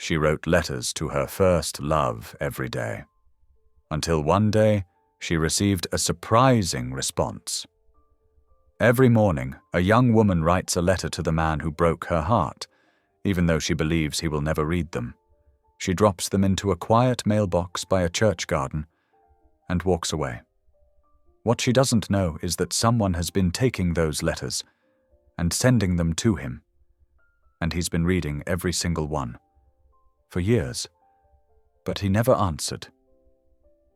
She wrote letters to her first love every day. Until one day, she received a surprising response. Every morning, a young woman writes a letter to the man who broke her heart, even though she believes he will never read them. She drops them into a quiet mailbox by a church garden and walks away. What she doesn't know is that someone has been taking those letters and sending them to him, and he's been reading every single one for years, but he never answered.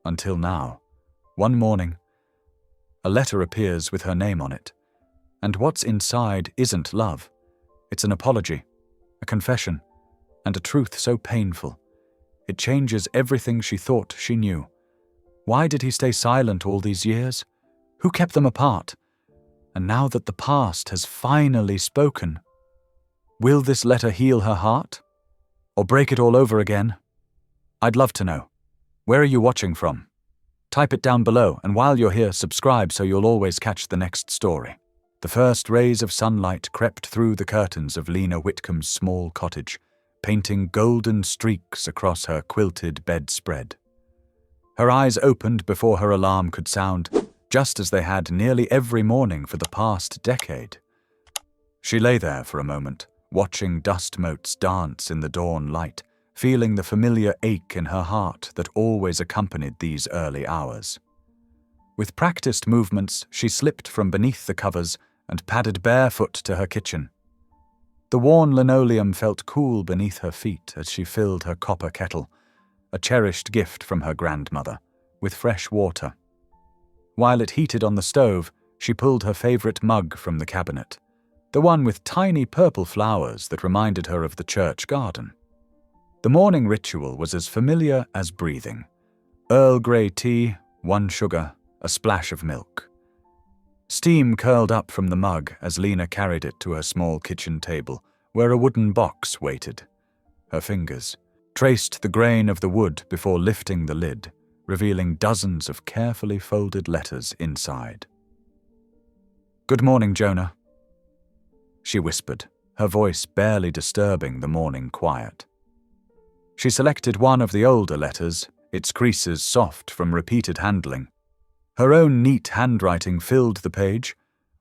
Until now. One morning, a letter appears with her name on it, and what's inside isn't love. It's an apology, a confession, and a truth so painful. It changes everything she thought she knew. Why did he stay silent all these years? Who kept them apart? And now that the past has finally spoken, will this letter heal her heart? Or break it all over again? I'd love to know. Where are you watching from? Type it down below, and while you're here, subscribe so you'll always catch the next story. The first rays of sunlight crept through the curtains of Lena Whitcomb's small cottage, painting golden streaks across her quilted bedspread. Her eyes opened before her alarm could sound, just as they had nearly every morning for the past decade. She lay there for a moment, watching dust motes dance in the dawn light, feeling the familiar ache in her heart that always accompanied these early hours. With practiced movements, she slipped from beneath the covers and padded barefoot to her kitchen. The worn linoleum felt cool beneath her feet as she filled her copper kettle, a cherished gift from her grandmother, with fresh water. While it heated on the stove, she pulled her favorite mug from the cabinet, the one with tiny purple flowers that reminded her of the church garden. The morning ritual was as familiar as breathing. Earl Grey tea, 1 sugar, a splash of milk. Steam curled up from the mug as Lena carried it to her small kitchen table, where a wooden box waited. Her fingers traced the grain of the wood before lifting the lid, revealing dozens of carefully folded letters inside. "Good morning, Jonah," she whispered, her voice barely disturbing the morning quiet. She selected one of the older letters, its creases soft from repeated handling. Her own neat handwriting filled the page,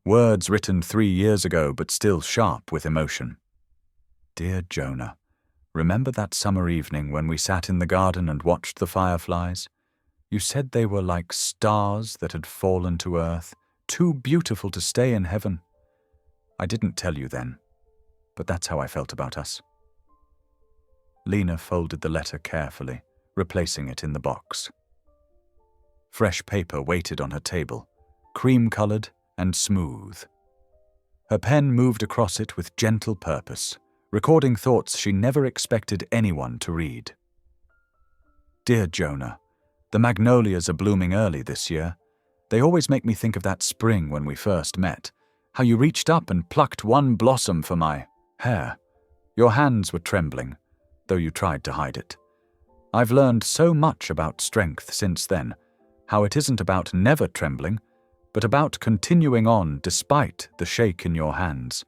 words written 3 years ago but still sharp with emotion. "Dear Jonah, remember that summer evening when we sat in the garden and watched the fireflies? You said they were like stars that had fallen to earth, too beautiful to stay in heaven. I didn't tell you then, but that's how I felt about us." Lena folded the letter carefully, replacing it in the box. Fresh paper waited on her table, cream-colored and smooth. Her pen moved across it with gentle purpose, recording thoughts she never expected anyone to read. "Dear Jonah, the magnolias are blooming early this year. They always make me think of that spring when we first met, how you reached up and plucked one blossom for my hair. Your hands were trembling, though you tried to hide it. I've learned so much about strength since then, how it isn't about never trembling, but about continuing on despite the shake in your hands."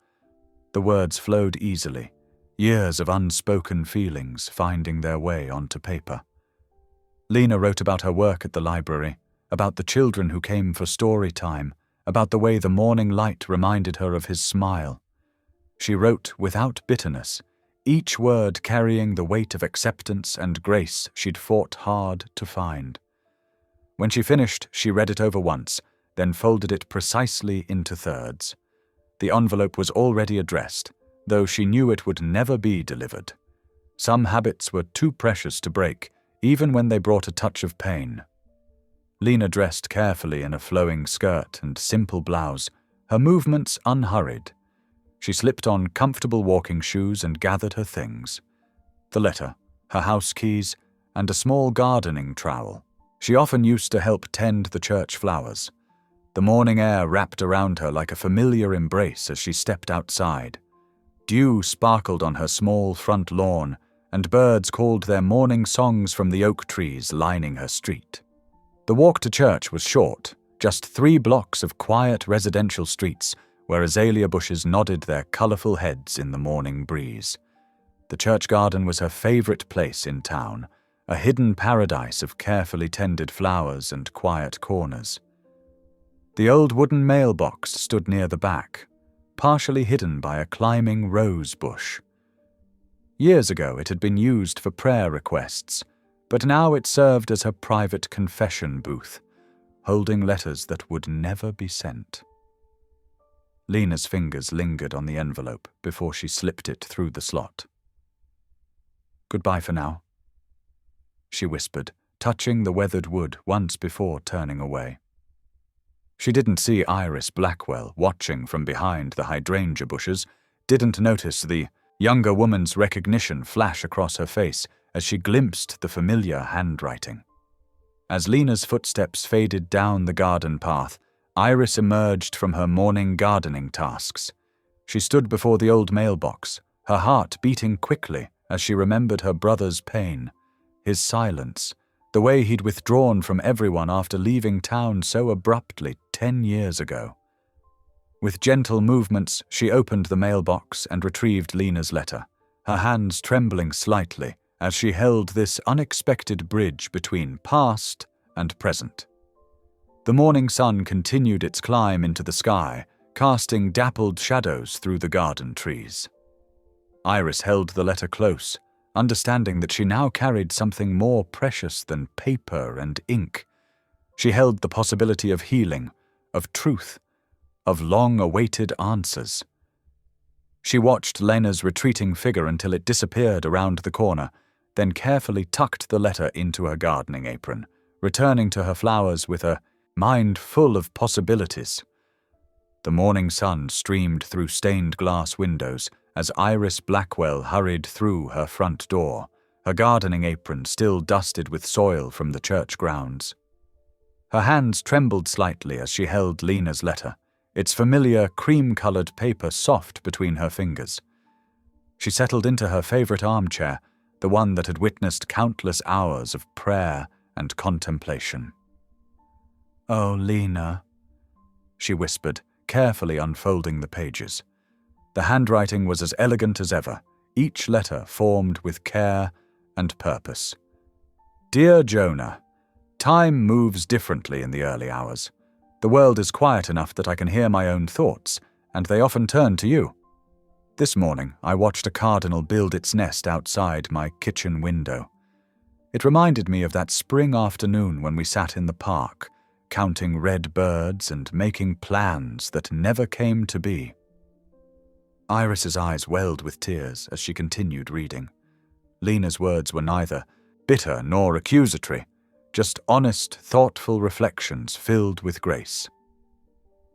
The words flowed easily, years of unspoken feelings finding their way onto paper. Lena wrote about her work at the library, about the children who came for story time, about the way the morning light reminded her of his smile. She wrote without bitterness, each word carrying the weight of acceptance and grace she'd fought hard to find. When she finished, she read it over once, then folded it precisely into thirds. The envelope was already addressed, though she knew it would never be delivered. Some habits were too precious to break, even when they brought a touch of pain. Lena dressed carefully in a flowing skirt and simple blouse, her movements unhurried. She slipped on comfortable walking shoes and gathered her things. The letter, her house keys, and a small gardening trowel. She often used to help tend the church flowers. The morning air wrapped around her like a familiar embrace as she stepped outside. Dew sparkled on her small front lawn, and birds called their morning songs from the oak trees lining her street. The walk to church was short, just 3 blocks of quiet residential streets where azalea bushes nodded their colorful heads in the morning breeze. The church garden was her favourite place in town, a hidden paradise of carefully tended flowers and quiet corners. The old wooden mailbox stood near the back, partially hidden by a climbing rose bush. Years ago it had been used for prayer requests, but now it served as her private confession booth, holding letters that would never be sent. Lena's fingers lingered on the envelope before she slipped it through the slot. "Goodbye for now," she whispered, touching the weathered wood once before turning away. She didn't see Iris Blackwell watching from behind the hydrangea bushes, didn't notice the younger woman's recognition flash across her face as she glimpsed the familiar handwriting. As Lena's footsteps faded down the garden path, Iris emerged from her morning gardening tasks. She stood before the old mailbox, her heart beating quickly as she remembered her brother's pain, his silence, the way he'd withdrawn from everyone after leaving town so abruptly 10 years ago. With gentle movements, she opened the mailbox and retrieved Lena's letter, her hands trembling slightly as she held this unexpected bridge between past and present. The morning sun continued its climb into the sky, casting dappled shadows through the garden trees. Iris held the letter close, understanding that she now carried something more precious than paper and ink. She held the possibility of healing, of truth, of long-awaited answers. She watched Lena's retreating figure until it disappeared around the corner, then carefully tucked the letter into her gardening apron, returning to her flowers with a mind full of possibilities. The morning sun streamed through stained glass windows as Iris Blackwell hurried through her front door, her gardening apron still dusted with soil from the church grounds. Her hands trembled slightly as she held Lena's letter, its familiar cream-colored paper soft between her fingers. She settled into her favorite armchair, the one that had witnessed countless hours of prayer and contemplation. "Oh, Lena," she whispered, carefully unfolding the pages. The handwriting was as elegant as ever, each letter formed with care and purpose. "Dear Jonah, time moves differently in the early hours. The world is quiet enough that I can hear my own thoughts, and they often turn to you. This morning, I watched a cardinal build its nest outside my kitchen window. It reminded me of that spring afternoon when we sat in the park, counting red birds and making plans that never came to be." Iris's eyes welled with tears as she continued reading. Lena's words were neither bitter nor accusatory, just honest, thoughtful reflections filled with grace.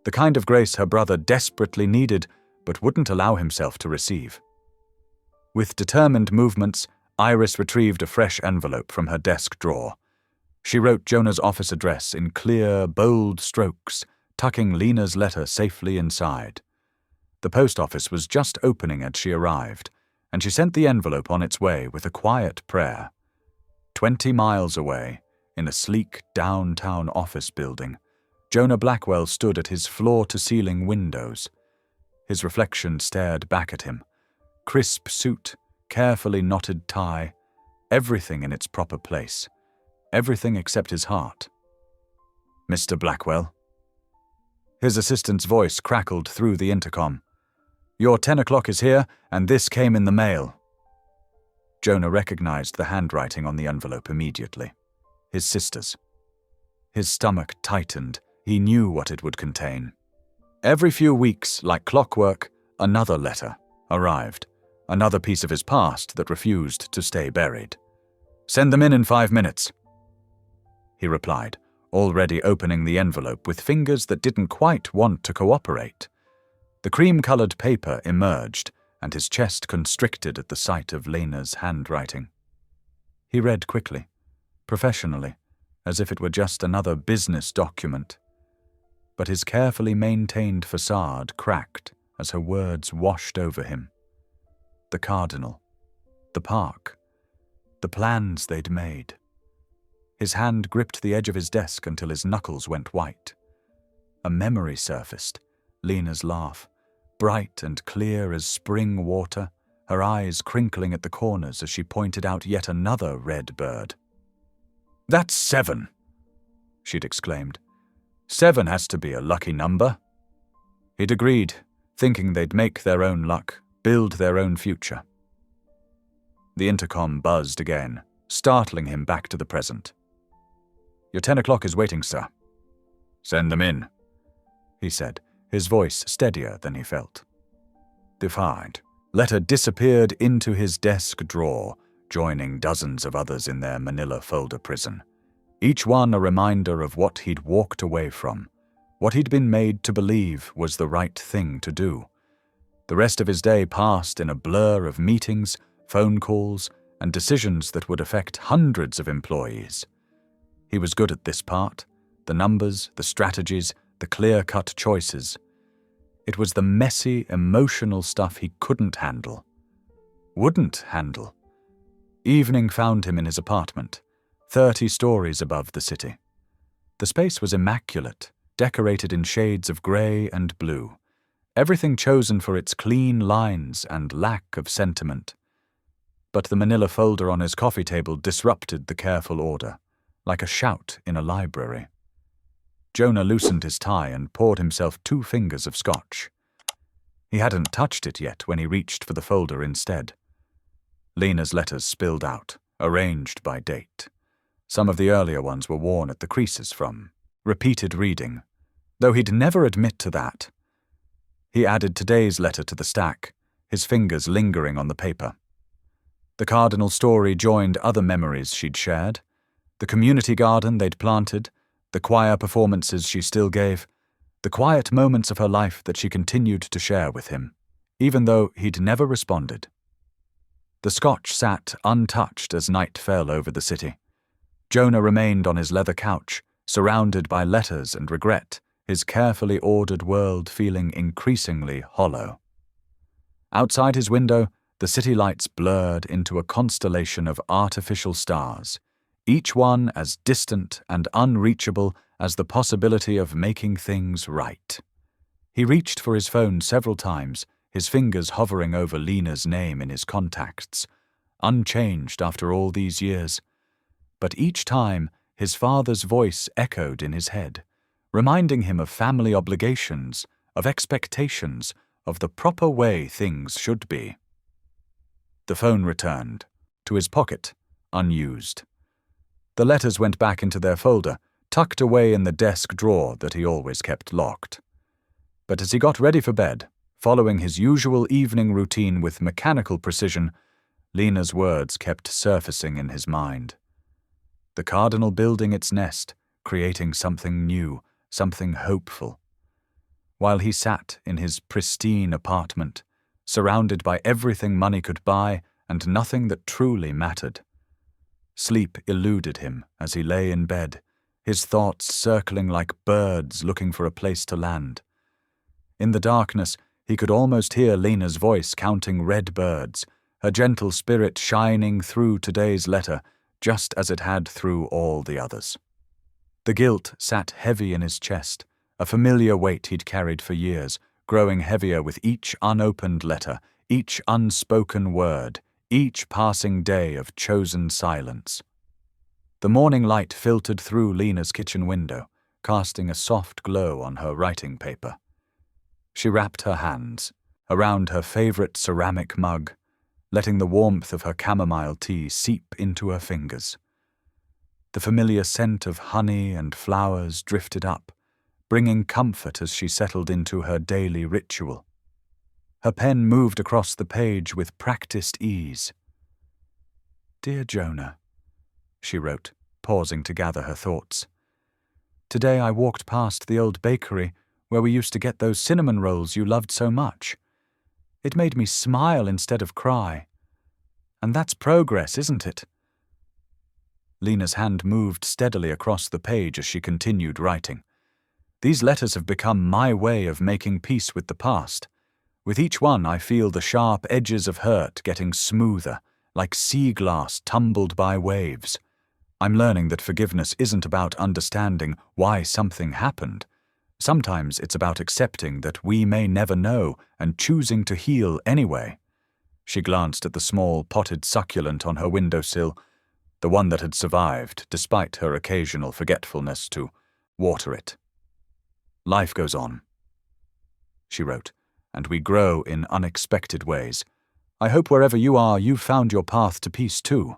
The kind of grace her brother desperately needed but wouldn't allow himself to receive. With determined movements, Iris retrieved a fresh envelope from her desk drawer. She wrote Jonah's office address in clear, bold strokes, tucking Lena's letter safely inside. The post office was just opening as she arrived, and she sent the envelope on its way with a quiet prayer. 20 miles away, in a sleek downtown office building, Jonah Blackwell stood at his floor-to-ceiling windows. His reflection stared back at him. Crisp suit, carefully knotted tie, everything in its proper place. Everything except his heart. "Mr. Blackwell?" His assistant's voice crackled through the intercom. "Your 10 o'clock is here, and this came in the mail." Jonah recognized the handwriting on the envelope immediately. His sister's. His stomach tightened. He knew what it would contain. Every few weeks, like clockwork, another letter arrived, another piece of his past that refused to stay buried. "Send them in 5 minutes," he replied, already opening the envelope with fingers that didn't quite want to cooperate. The cream-colored paper emerged, and his chest constricted at the sight of Lena's handwriting. He read quickly, professionally, as if it were just another business document. But his carefully maintained facade cracked as her words washed over him. The cardinal, the park, the plans they'd made. His hand gripped the edge of his desk until his knuckles went white. A memory surfaced, Lena's laugh, bright and clear as spring water, her eyes crinkling at the corners as she pointed out yet another red bird. "That's 7, she'd exclaimed. 7 has to be a lucky number." He'd agreed, thinking they'd make their own luck, build their own future. The intercom buzzed again, startling him back to the present. "Your 10 o'clock is waiting, sir." "Send them in," he said, his voice steadier than he felt. The letter disappeared into his desk drawer, joining dozens of others in their manila folder prison, each one a reminder of what he'd walked away from, what he'd been made to believe was the right thing to do. The rest of his day passed in a blur of meetings, phone calls, and decisions that would affect hundreds of employees. He was good at this part, the numbers, the strategies, the clear-cut choices. It was the messy, emotional stuff he couldn't handle. Wouldn't handle. Evening found him in his apartment, 30 stories above the city. The space was immaculate, decorated in shades of grey and blue, everything chosen for its clean lines and lack of sentiment. But the manila folder on his coffee table disrupted the careful order, like a shout in a library. Jonah loosened his tie and poured himself 2 fingers of scotch. He hadn't touched it yet when he reached for the folder instead. Lena's letters spilled out, arranged by date. Some of the earlier ones were worn at the creases from repeated reading, though he'd never admit to that. He added today's letter to the stack, his fingers lingering on the paper. The Cardinal story joined other memories she'd shared, the community garden they'd planted, the choir performances she still gave, the quiet moments of her life that she continued to share with him, even though he'd never responded. The scotch sat untouched as night fell over the city. Jonah remained on his leather couch, surrounded by letters and regret, his carefully ordered world feeling increasingly hollow. Outside his window, the city lights blurred into a constellation of artificial stars, each one as distant and unreachable as the possibility of making things right. He reached for his phone several times, his fingers hovering over Lena's name in his contacts, unchanged after all these years. But each time, his father's voice echoed in his head, reminding him of family obligations, of expectations, of the proper way things should be. The phone returned, to his pocket, unused. The letters went back into their folder, tucked away in the desk drawer that he always kept locked. But as he got ready for bed, following his usual evening routine with mechanical precision, Lena's words kept surfacing in his mind. The Cardinal building its nest, creating something new, something hopeful. While he sat in his pristine apartment, surrounded by everything money could buy and nothing that truly mattered. Sleep eluded him as he lay in bed, his thoughts circling like birds looking for a place to land. In the darkness, he could almost hear Lena's voice counting red birds, her gentle spirit shining through today's letter, just as it had through all the others. The guilt sat heavy in his chest, a familiar weight he'd carried for years, growing heavier with each unopened letter, each unspoken word, each passing day of chosen silence. The morning light filtered through Lena's kitchen window, casting a soft glow on her writing paper. She wrapped her hands around her favorite ceramic mug, letting the warmth of her chamomile tea seep into her fingers. The familiar scent of honey and flowers drifted up, bringing comfort as she settled into her daily ritual. Her pen moved across the page with practiced ease. "Dear Jonah," she wrote, pausing to gather her thoughts. "Today I walked past the old bakery where we used to get those cinnamon rolls you loved so much. It made me smile instead of cry. And that's progress, isn't it?" Lena's hand moved steadily across the page as she continued writing. "These letters have become my way of making peace with the past. With each one I feel the sharp edges of hurt getting smoother, like sea glass tumbled by waves. I'm learning that forgiveness isn't about understanding why something happened. Sometimes it's about accepting that we may never know and choosing to heal anyway. She glanced at the small, potted succulent on her windowsill, the one that had survived, despite her occasional forgetfulness to water it. "Life goes on," she wrote, "and we grow in unexpected ways. I hope wherever you are, you've found your path to peace too."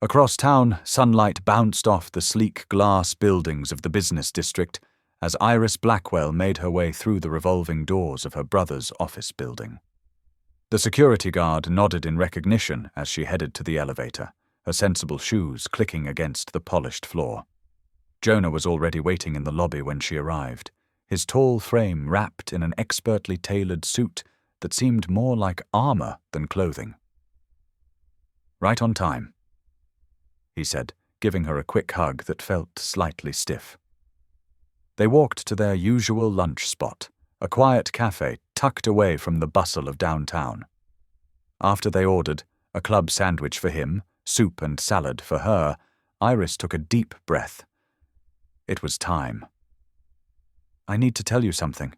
Across town, sunlight bounced off the sleek glass buildings of the business district as Iris Blackwell made her way through the revolving doors of her brother's office building. The security guard nodded in recognition as she headed to the elevator, her sensible shoes clicking against the polished floor. Jonah was already waiting in the lobby when she arrived, his tall frame wrapped in an expertly tailored suit that seemed more like armor than clothing. "Right on time," he said, giving her a quick hug that felt slightly stiff. They walked to their usual lunch spot, a quiet cafe tucked away from the bustle of downtown. After they ordered, a club sandwich for him, soup and salad for her, Iris took a deep breath. It was time. "I need to tell you something,"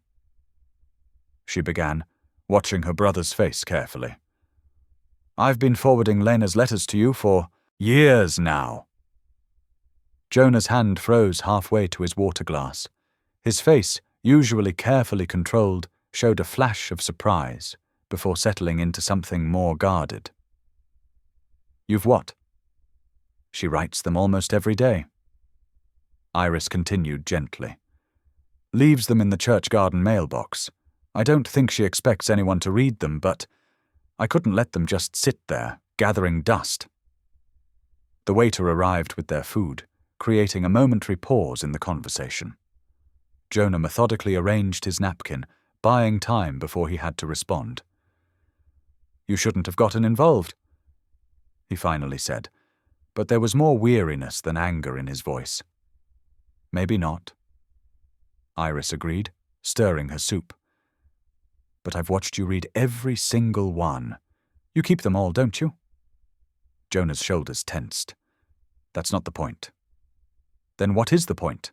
she began, watching her brother's face carefully. "I've been forwarding Lena's letters to you for years now." Jonah's hand froze halfway to his water glass. His face, usually carefully controlled, showed a flash of surprise before settling into something more guarded. "You've what?" "She writes them almost every day." Iris continued gently. "Leaves them in the church garden mailbox. I don't think she expects anyone to read them, but I couldn't let them just sit there, gathering dust." The waiter arrived with their food, creating a momentary pause in the conversation. Jonah methodically arranged his napkin, buying time before he had to respond. "You shouldn't have gotten involved," he finally said, but there was more weariness than anger in his voice. "Maybe not," Iris agreed, stirring her soup. "But I've watched you read every single one. You keep them all, don't you?" Jonah's shoulders tensed. "That's not the point." "Then what is the point?"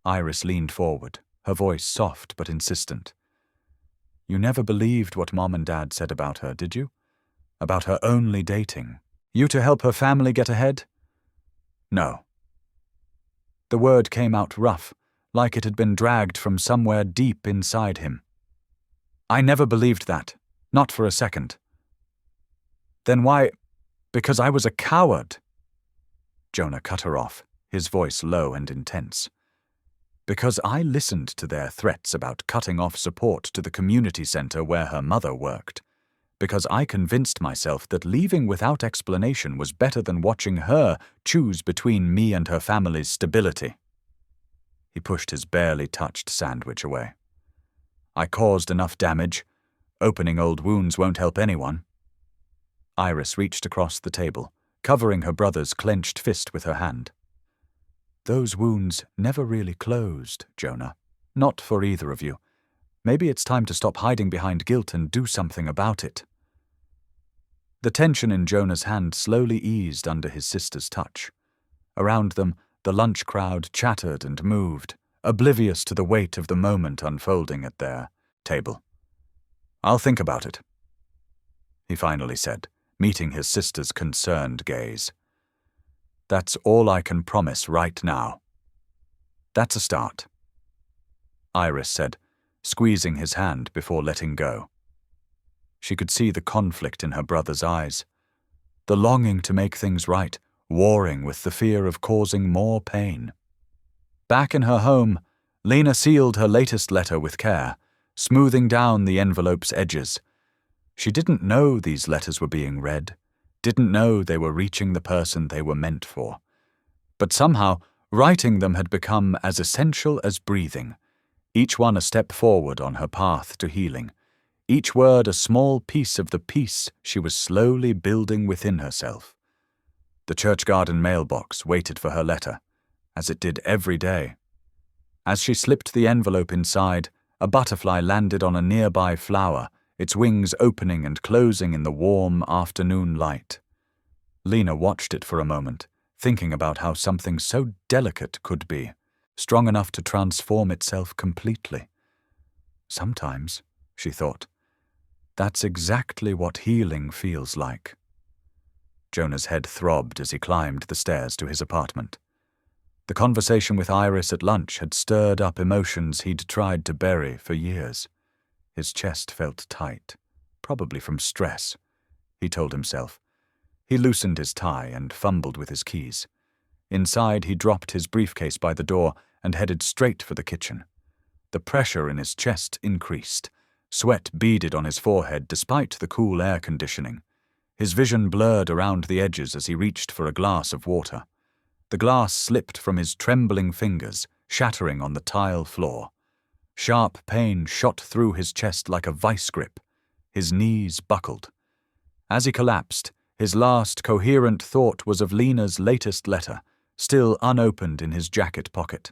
Iris leaned forward, her voice soft but insistent. "You never believed what Mom and Dad said about her, did you? About her only dating. You to help her family get ahead?" "No." The word came out rough, like it had been dragged from somewhere deep inside him. "I never believed that. Not for a second." "Then why—" "Because I was a coward." Jonah cut her off, his voice low and intense. "Because I listened to their threats about cutting off support to the community center where her mother worked. Because I convinced myself that leaving without explanation was better than watching her choose between me and her family's stability." He pushed his barely touched sandwich away. "I caused enough damage. Opening old wounds won't help anyone." Iris reached across the table, covering her brother's clenched fist with her hand. "Those wounds never really closed, Jonah. Not for either of you. Maybe it's time to stop hiding behind guilt and do something about it." The tension in Jonah's hand slowly eased under his sister's touch. Around them, the lunch crowd chattered and moved, oblivious to the weight of the moment unfolding at their table. "I'll think about it," he finally said, meeting his sister's concerned gaze. "That's all I can promise right now." "That's a start," Iris said, squeezing his hand before letting go. She could see the conflict in her brother's eyes, the longing to make things right, warring with the fear of causing more pain. Back in her home, Lena sealed her latest letter with care, smoothing down the envelope's edges. She didn't know these letters were being read, didn't know they were reaching the person they were meant for. But somehow, writing them had become as essential as breathing, each one a step forward on her path to healing, each word a small piece of the peace she was slowly building within herself. The church garden mailbox waited for her letter, as it did every day. As she slipped the envelope inside, a butterfly landed on a nearby flower, its wings opening and closing in the warm afternoon light. Lena watched it for a moment, thinking about how something so delicate could be, strong enough to transform itself completely. Sometimes, she thought, That's exactly what healing feels like. Jonah's head throbbed as he climbed the stairs to his apartment. The conversation with Iris at lunch had stirred up emotions he'd tried to bury for years. His chest felt tight, probably from stress, he told himself. He loosened his tie and fumbled with his keys. Inside, he dropped his briefcase by the door and headed straight for the kitchen. The pressure in his chest increased. Sweat beaded on his forehead despite the cool air conditioning. His vision blurred around the edges as he reached for a glass of water. The glass slipped from his trembling fingers, shattering on the tile floor. Sharp pain shot through his chest like a vice grip. His knees buckled. As he collapsed, his last coherent thought was of Lena's latest letter, still unopened in his jacket pocket.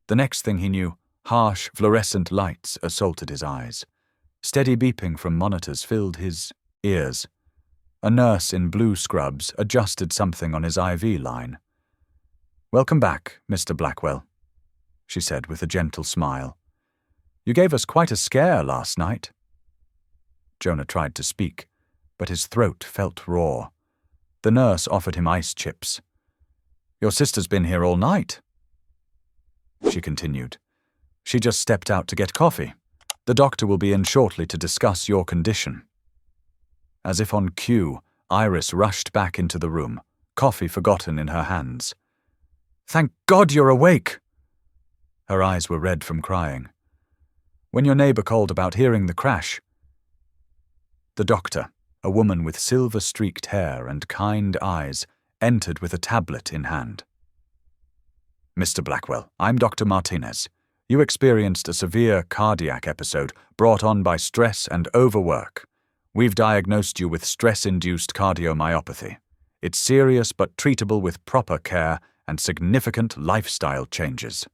The next thing he knew, harsh fluorescent lights assaulted his eyes. Steady beeping from monitors filled his ears. A nurse in blue scrubs adjusted something on his IV line. "Welcome back, Mr. Blackwell," she said with a gentle smile. "You gave us quite a scare last night." Jonah tried to speak, but his throat felt raw. The nurse offered him ice chips. "Your sister's been here all night," she continued. "She just stepped out to get coffee. The doctor will be in shortly to discuss your condition." As if on cue, Iris rushed back into the room, coffee forgotten in her hands. "Thank God you're awake!" Her eyes were red from crying. "When your neighbor called about hearing the crash..." The doctor, a woman with silver-streaked hair and kind eyes, entered with a tablet in hand. "Mr. Blackwell, I'm Dr. Martinez. You experienced a severe cardiac episode brought on by stress and overwork. We've diagnosed you with stress-induced cardiomyopathy. It's serious but treatable with proper care and significant lifestyle changes."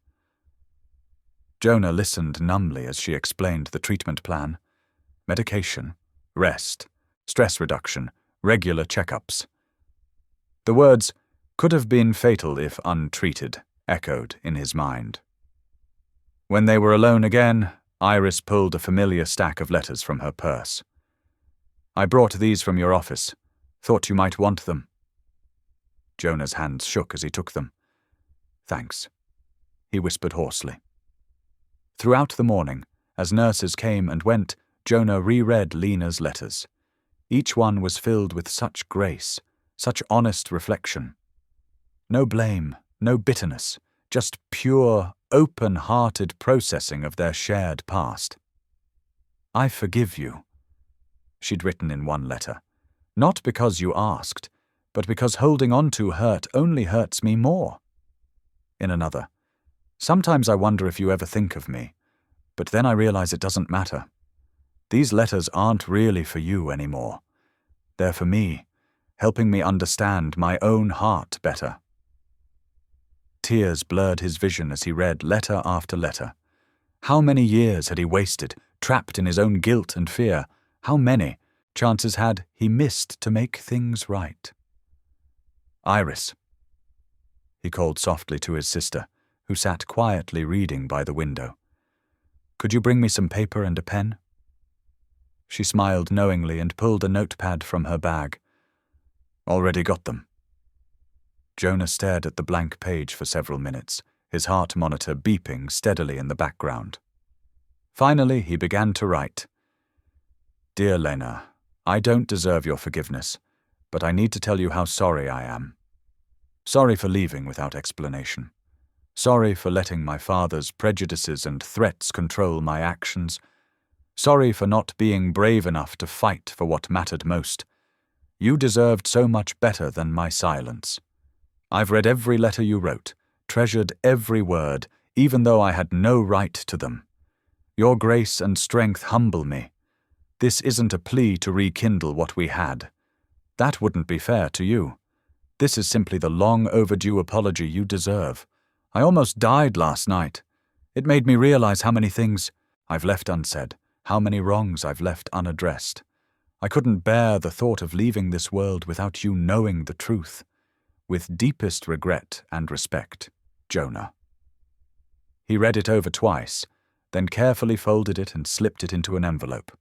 Jonah listened numbly as she explained the treatment plan. Medication, rest, stress reduction, regular checkups. The words, "could have been fatal if untreated," echoed in his mind. When they were alone again, Iris pulled a familiar stack of letters from her purse. "I brought these from your office. Thought you might want them." Jonah's hands shook as he took them. "Thanks," he whispered hoarsely. Throughout the morning, as nurses came and went, Jonah reread Lena's letters. Each one was filled with such grace, such honest reflection. No blame, no bitterness, just pure, open-hearted processing of their shared past. "I forgive you," she'd written in one letter, "not because you asked, but because holding on to hurt only hurts me more." In another, "Sometimes I wonder if you ever think of me, but then I realize it doesn't matter. These letters aren't really for you anymore. They're for me, helping me understand my own heart better." Tears blurred his vision as he read letter after letter. How many years had he wasted, trapped in his own guilt and fear? How many, chances had, he missed to make things right? "Iris," he called softly to his sister, who sat quietly reading by the window. "Could you bring me some paper and a pen?" She smiled knowingly and pulled a notepad from her bag. "Already got them." Jonah stared at the blank page for several minutes, his heart monitor beeping steadily in the background. Finally, he began to write. "Dear Lena, I don't deserve your forgiveness, but I need to tell you how sorry I am. Sorry for leaving without explanation. Sorry for letting my father's prejudices and threats control my actions. Sorry for not being brave enough to fight for what mattered most. You deserved so much better than my silence. I've read every letter you wrote, treasured every word, even though I had no right to them. Your grace and strength humble me. This isn't a plea to rekindle what we had. That wouldn't be fair to you. This is simply the long-overdue apology you deserve. I almost died last night. It made me realize how many things I've left unsaid, how many wrongs I've left unaddressed. I couldn't bear the thought of leaving this world without you knowing the truth. With deepest regret and respect, Jonah." He read it over twice, then carefully folded it and slipped it into an envelope.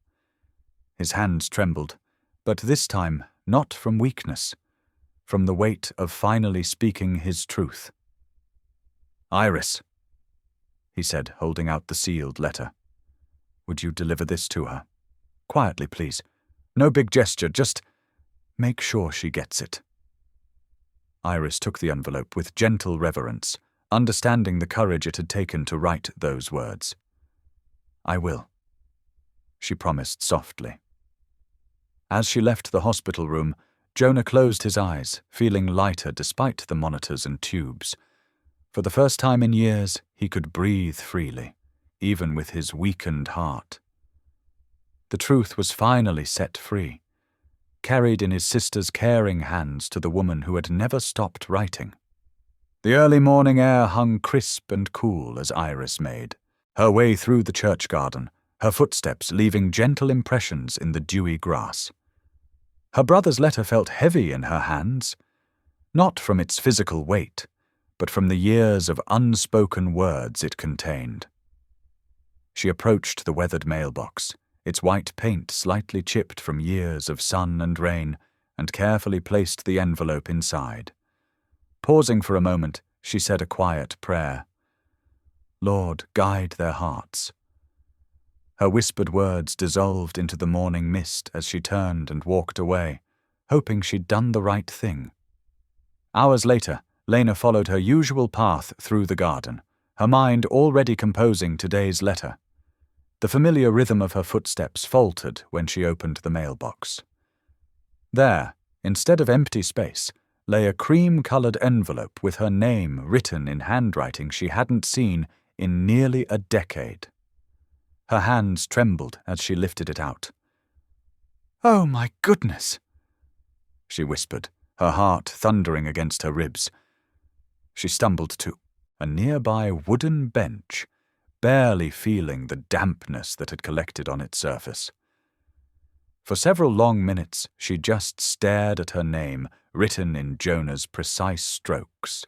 His hands trembled, but this time not from weakness, from the weight of finally speaking his truth. "Iris," he said, holding out the sealed letter. "Would you deliver this to her? Quietly, please. No big gesture, just make sure she gets it." Iris took the envelope with gentle reverence, understanding the courage it had taken to write those words. "I will," she promised softly. As she left the hospital room, Jonah closed his eyes, feeling lighter despite the monitors and tubes. For the first time in years, he could breathe freely, even with his weakened heart. The truth was finally set free, carried in his sister's caring hands to the woman who had never stopped writing. The early morning air hung crisp and cool as Iris made her way through the church garden, her footsteps leaving gentle impressions in the dewy grass. Her brother's letter felt heavy in her hands, not from its physical weight, but from the years of unspoken words it contained. She approached the weathered mailbox, its white paint slightly chipped from years of sun and rain, and carefully placed the envelope inside. Pausing for a moment, she said a quiet prayer. "Lord, guide their hearts." Her whispered words dissolved into the morning mist as she turned and walked away, hoping she'd done the right thing. Hours later, Lena followed her usual path through the garden, her mind already composing today's letter. The familiar rhythm of her footsteps faltered when she opened the mailbox. There, instead of empty space, lay a cream-colored envelope with her name written in handwriting she hadn't seen in nearly a decade. Her hands trembled as she lifted it out. "Oh, my goodness," she whispered, her heart thundering against her ribs. She stumbled to a nearby wooden bench, barely feeling the dampness that had collected on its surface. For several long minutes, she just stared at her name, written in Jonah's precise strokes.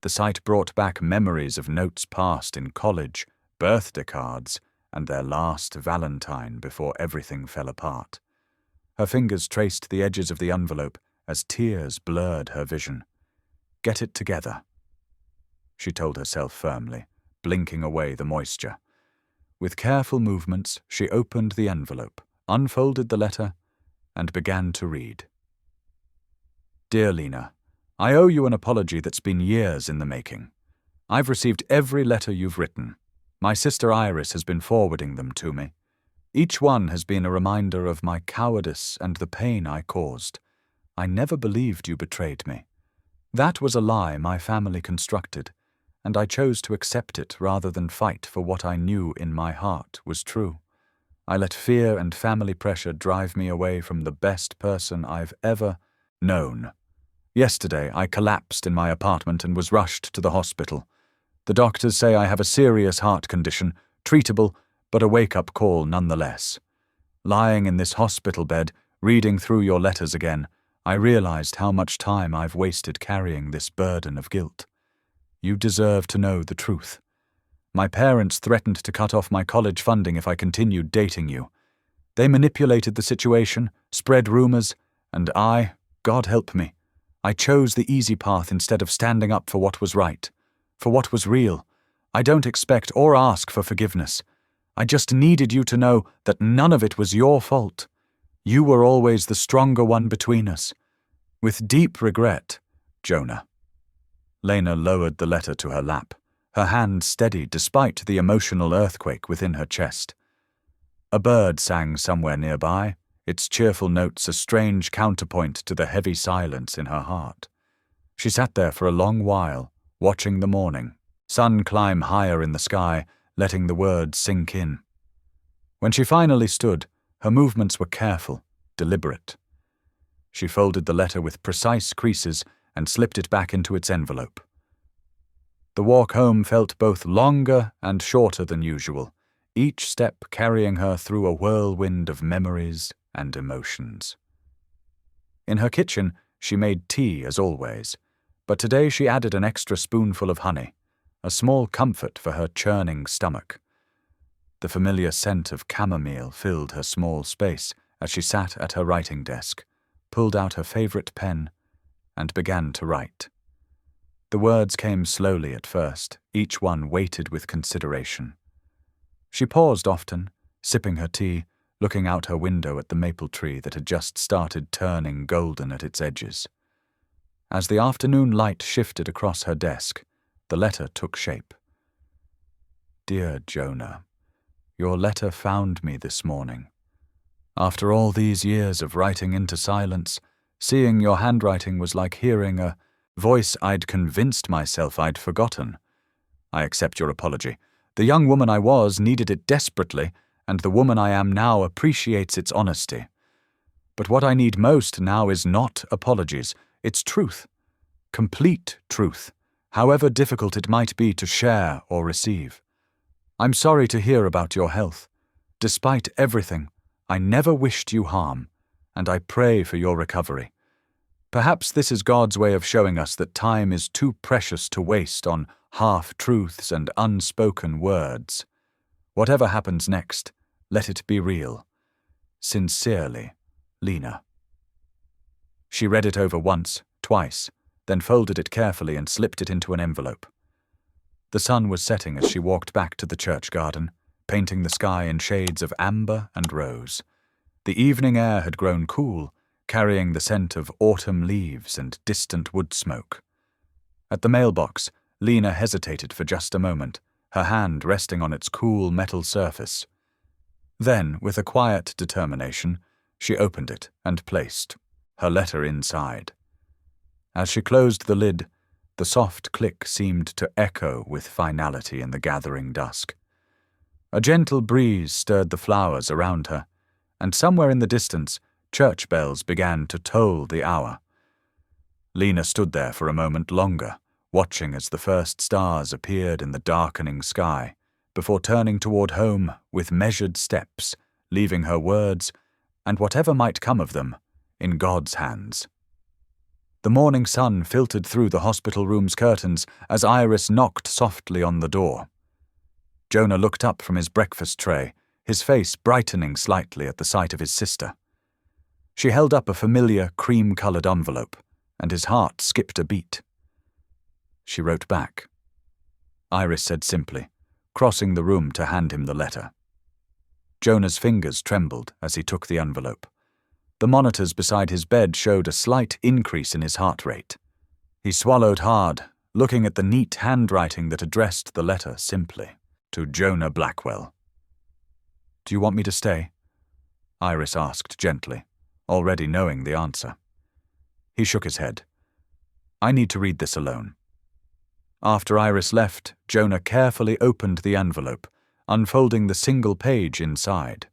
The sight brought back memories of notes passed in college, birthday cards, and their last Valentine before everything fell apart. Her fingers traced the edges of the envelope as tears blurred her vision. "Get it together," she told herself firmly, blinking away the moisture. With careful movements, she opened the envelope, unfolded the letter, and began to read. "Dear Lena, I owe you an apology that's been years in the making. I've received every letter you've written. My sister Iris has been forwarding them to me. Each one has been a reminder of my cowardice and the pain I caused. I never believed you betrayed me. That was a lie my family constructed, and I chose to accept it rather than fight for what I knew in my heart was true. I let fear and family pressure drive me away from the best person I've ever known. Yesterday, I collapsed in my apartment and was rushed to the hospital. The doctors say I have a serious heart condition, treatable, but a wake-up call nonetheless. Lying in this hospital bed, reading through your letters again, I realized how much time I've wasted carrying this burden of guilt. You deserve to know the truth. My parents threatened to cut off my college funding if I continued dating you. They manipulated the situation, spread rumors, and God help me, I chose the easy path instead of standing up for what was right, for what was real. I don't expect or ask for forgiveness. I just needed you to know that none of it was your fault. You were always the stronger one between us. With deep regret, Jonah." Lena lowered the letter to her lap, her hand steady despite the emotional earthquake within her chest. A bird sang somewhere nearby, its cheerful notes a strange counterpoint to the heavy silence in her heart. She sat there for a long while, watching the morning, sun climb higher in the sky, letting the words sink in. When she finally stood, her movements were careful, deliberate. She folded the letter with precise creases and slipped it back into its envelope. The walk home felt both longer and shorter than usual, each step carrying her through a whirlwind of memories and emotions. In her kitchen, she made tea as always, but today she added an extra spoonful of honey, a small comfort for her churning stomach. The familiar scent of chamomile filled her small space as she sat at her writing desk, pulled out her favorite pen, and began to write. The words came slowly at first, each one weighted with consideration. She paused often, sipping her tea, looking out her window at the maple tree that had just started turning golden at its edges. As the afternoon light shifted across her desk, the letter took shape. Dear Jonah, your letter found me this morning. After all these years of writing into silence, seeing your handwriting was like hearing a voice I'd convinced myself I'd forgotten. I accept your apology. The young woman I was needed it desperately, and the woman I am now appreciates its honesty. But what I need most now is not apologies, it's truth. Complete truth, however difficult it might be to share or receive. I'm sorry to hear about your health. Despite everything, I never wished you harm, and I pray for your recovery. Perhaps this is God's way of showing us that time is too precious to waste on half-truths and unspoken words. Whatever happens next, let it be real. Sincerely, Lena. She read it over once, twice, then folded it carefully and slipped it into an envelope. The sun was setting as she walked back to the church garden, painting the sky in shades of amber and rose. The evening air had grown cool, carrying the scent of autumn leaves and distant wood smoke. At the mailbox, Lena hesitated for just a moment, her hand resting on its cool metal surface. Then, with a quiet determination, she opened it and placed her letter inside. As she closed the lid, the soft click seemed to echo with finality in the gathering dusk. A gentle breeze stirred the flowers around her, and somewhere in the distance, church bells began to toll the hour. Lena stood there for a moment longer, watching as the first stars appeared in the darkening sky, before turning toward home with measured steps, leaving her words, and whatever might come of them, in God's hands. The morning sun filtered through the hospital room's curtains as Iris knocked softly on the door. Jonah looked up from his breakfast tray, his face brightening slightly at the sight of his sister. She held up a familiar cream-colored envelope, and his heart skipped a beat. She wrote back. Iris said simply, crossing the room to hand him the letter. Jonah's fingers trembled as he took the envelope. The monitors beside his bed showed a slight increase in his heart rate. He swallowed hard, looking at the neat handwriting that addressed the letter simply, to Jonah Blackwell. "Do you want me to stay?" Iris asked gently, already knowing the answer. He shook his head. "I need to read this alone." After Iris left, Jonah carefully opened the envelope, unfolding the single page inside.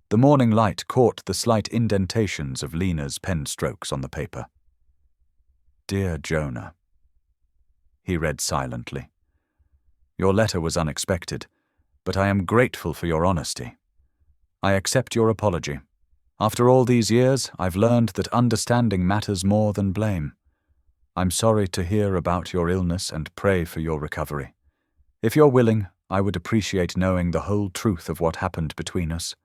The morning light caught the slight indentations of Lena's pen strokes on the paper. "Dear Jonah," he read silently. "Your letter was unexpected, but I am grateful for your honesty. I accept your apology. After all these years, I've learned that understanding matters more than blame. I'm sorry to hear about your illness and pray for your recovery. If you're willing, I would appreciate knowing the whole truth of what happened between us,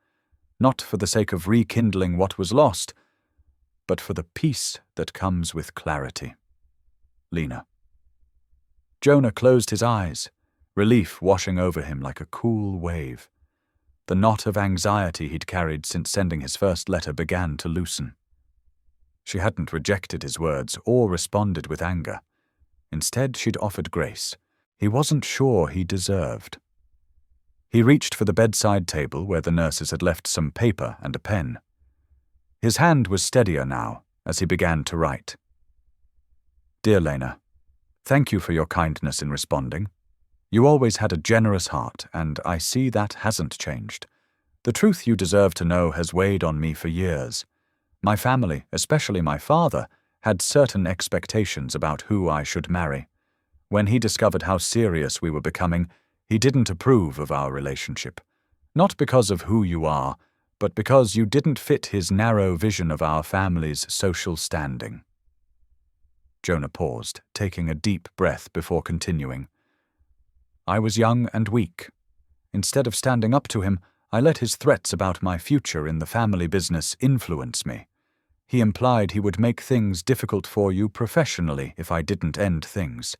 not for the sake of rekindling what was lost, but for the peace that comes with clarity. Lena." Jonah closed his eyes, relief washing over him like a cool wave. The knot of anxiety he'd carried since sending his first letter began to loosen. She hadn't rejected his words or responded with anger. Instead, she'd offered grace he wasn't sure he deserved. He reached for the bedside table where the nurses had left some paper and a pen. His hand was steadier now as he began to write. "Dear Lena, thank you for your kindness in responding. You always had a generous heart, and I see that hasn't changed. The truth you deserve to know has weighed on me for years. My family, especially my father, had certain expectations about who I should marry. When he discovered how serious we were becoming, he didn't approve of our relationship. Not because of who you are, but because you didn't fit his narrow vision of our family's social standing." Jonah paused, taking a deep breath before continuing. "I was young and weak. Instead of standing up to him, I let his threats about my future in the family business influence me. He implied he would make things difficult for you professionally if I didn't end things.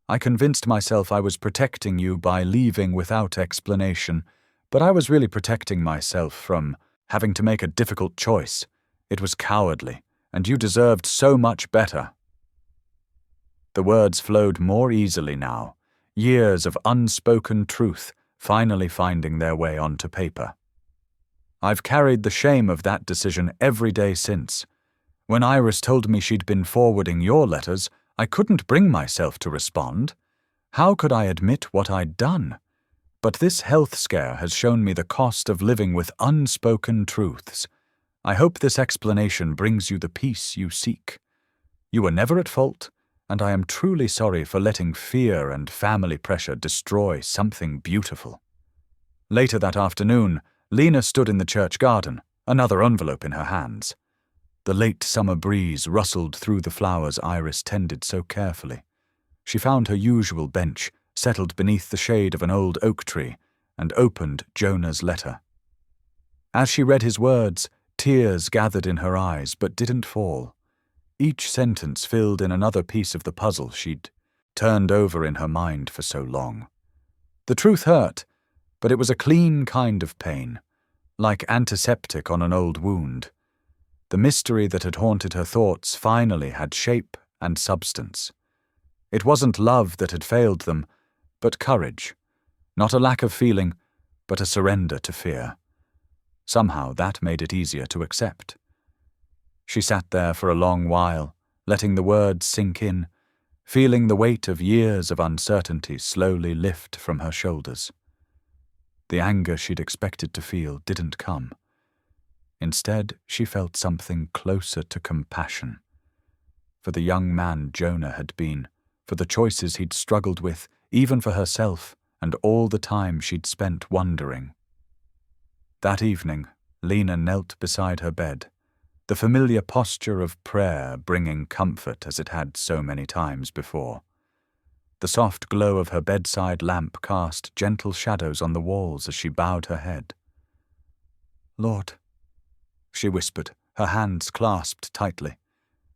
I convinced myself I was protecting you by leaving without explanation, but I was really protecting myself from having to make a difficult choice. It was cowardly, and you deserved so much better." The words flowed more easily now, years of unspoken truth finally finding their way onto paper. "I've carried the shame of that decision every day since. When Iris told me she'd been forwarding your letters, I couldn't bring myself to respond. How could I admit what I'd done? But this health scare has shown me the cost of living with unspoken truths. I hope this explanation brings you the peace you seek. You were never at fault, and I am truly sorry for letting fear and family pressure destroy something beautiful." Later that afternoon, Lena stood in the church garden, another envelope in her hands. The late summer breeze rustled through the flowers Iris tended so carefully. She found her usual bench, settled beneath the shade of an old oak tree, and opened Jonah's letter. As she read his words, tears gathered in her eyes but didn't fall. Each sentence filled in another piece of the puzzle she'd turned over in her mind for so long. The truth hurt, but it was a clean kind of pain, like antiseptic on an old wound. The mystery that had haunted her thoughts finally had shape and substance. It wasn't love that had failed them, but courage. Not a lack of feeling, but a surrender to fear. Somehow that made it easier to accept. She sat there for a long while, letting the words sink in, feeling the weight of years of uncertainty slowly lift from her shoulders. The anger she'd expected to feel didn't come. Instead, she felt something closer to compassion. For the young man Jonah had been, for the choices he'd struggled with, even for herself, and all the time she'd spent wondering. That evening, Lena knelt beside her bed, the familiar posture of prayer bringing comfort as it had so many times before. The soft glow of her bedside lamp cast gentle shadows on the walls as she bowed her head. "Lord," she whispered, her hands clasped tightly,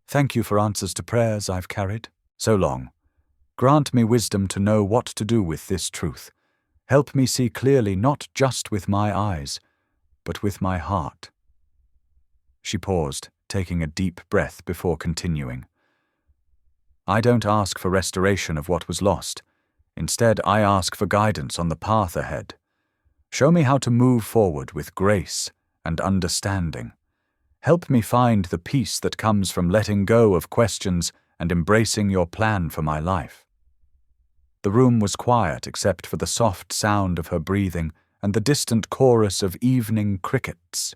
"thank you for answers to prayers I've carried so long. Grant me wisdom to know what to do with this truth. Help me see clearly not just with my eyes, but with my heart." She paused, taking a deep breath before continuing. "I don't ask for restoration of what was lost. Instead, I ask for guidance on the path ahead. Show me how to move forward with grace and understanding. Help me find the peace that comes from letting go of questions and embracing your plan for my life." The room was quiet except for the soft sound of her breathing and the distant chorus of evening crickets.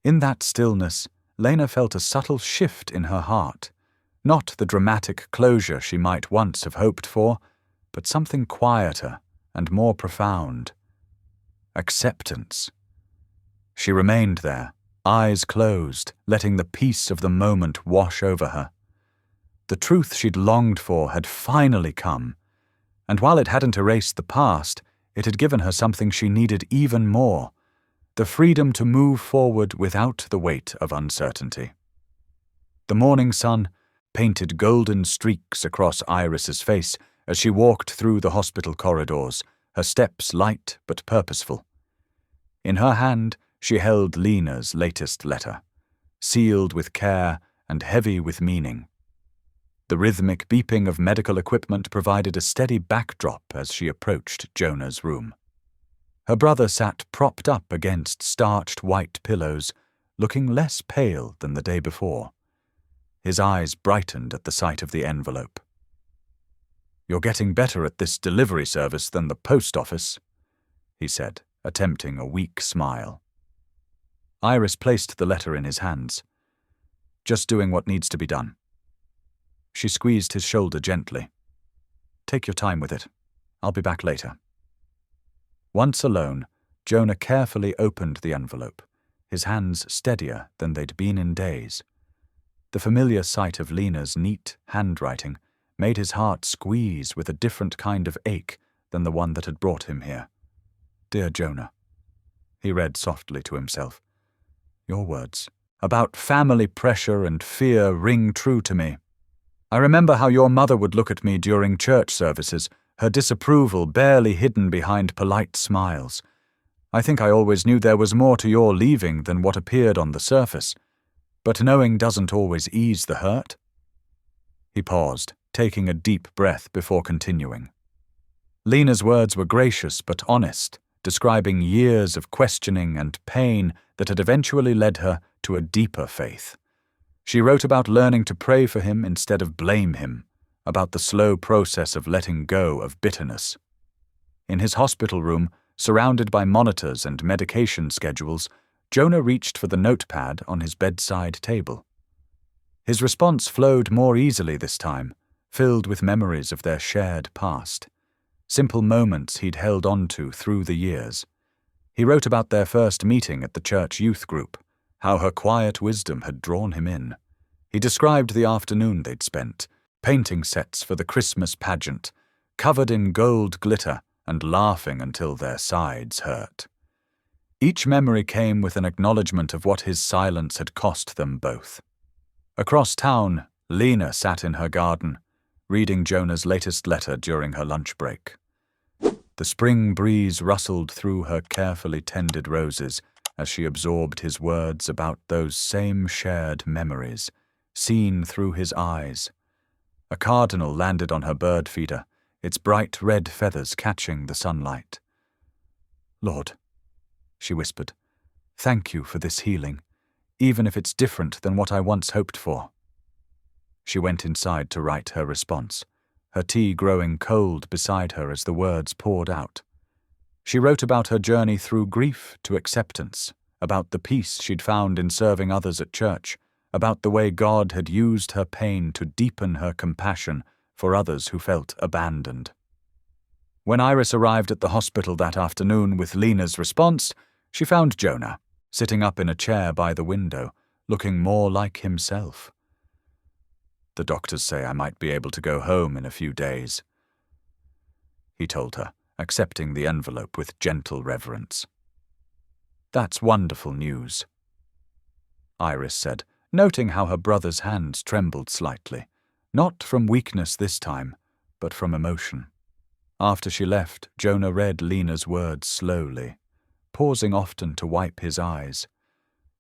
In that stillness, Lena felt a subtle shift in her heart, not the dramatic closure she might once have hoped for, but something quieter and more profound. Acceptance. She remained there, eyes closed, letting the peace of the moment wash over her. The truth she'd longed for had finally come, and while it hadn't erased the past, it had given her something she needed even more, the freedom to move forward without the weight of uncertainty. The morning sun painted golden streaks across Iris's face as she walked through the hospital corridors, her steps light but purposeful. In her hand, she held Lena's latest letter, sealed with care and heavy with meaning. The rhythmic beeping of medical equipment provided a steady backdrop as she approached Jonah's room. Her brother sat propped up against starched white pillows, looking less pale than the day before. His eyes brightened at the sight of the envelope. "You're getting better at this delivery service than the post office," he said, attempting a weak smile. Iris placed the letter in his hands. "Just doing what needs to be done." She squeezed his shoulder gently. "Take your time with it. I'll be back later." Once alone, Jonah carefully opened the envelope, his hands steadier than they'd been in days. The familiar sight of Lena's neat handwriting made his heart squeeze with a different kind of ache than the one that had brought him here. "Dear Jonah, he read softly to himself. Your words about family pressure and fear ring true to me. I remember how your mother would look at me during church services, her disapproval barely hidden behind polite smiles. I think I always knew there was more to your leaving than what appeared on the surface, but knowing doesn't always ease the hurt. He paused, taking a deep breath before continuing. Lena's words were gracious but honest, describing years of questioning and pain that had eventually led her to a deeper faith. She wrote about learning to pray for him instead of blame him, about the slow process of letting go of bitterness. In his hospital room, surrounded by monitors and medication schedules, Jonah reached for the notepad on his bedside table. His response flowed more easily this time, filled with memories of their shared past. Simple moments he'd held on to through the years. He wrote about their first meeting at the church youth group, how her quiet wisdom had drawn him in. He described the afternoon they'd spent, painting sets for the Christmas pageant, covered in gold glitter and laughing until their sides hurt. Each memory came with an acknowledgement of what his silence had cost them both. Across town, Lena sat in her garden, reading Jonah's latest letter during her lunch break. The spring breeze rustled through her carefully tended roses as she absorbed his words about those same shared memories, seen through his eyes. A cardinal landed on her bird feeder, its bright red feathers catching the sunlight. Lord, she whispered, thank you for this healing, even if it's different than what I once hoped for. She went inside to write her response, her tea growing cold beside her as the words poured out. She wrote about her journey through grief to acceptance, about the peace she'd found in serving others at church, about the way God had used her pain to deepen her compassion for others who felt abandoned. When Iris arrived at the hospital that afternoon with Lena's response, she found Jonah, sitting up in a chair by the window, looking more like himself. The doctors say I might be able to go home in a few days, he told her, accepting the envelope with gentle reverence. That's wonderful news, Iris said, noting how her brother's hands trembled slightly, not from weakness this time, but from emotion. After she left, Jonah read Lena's words slowly, pausing often to wipe his eyes.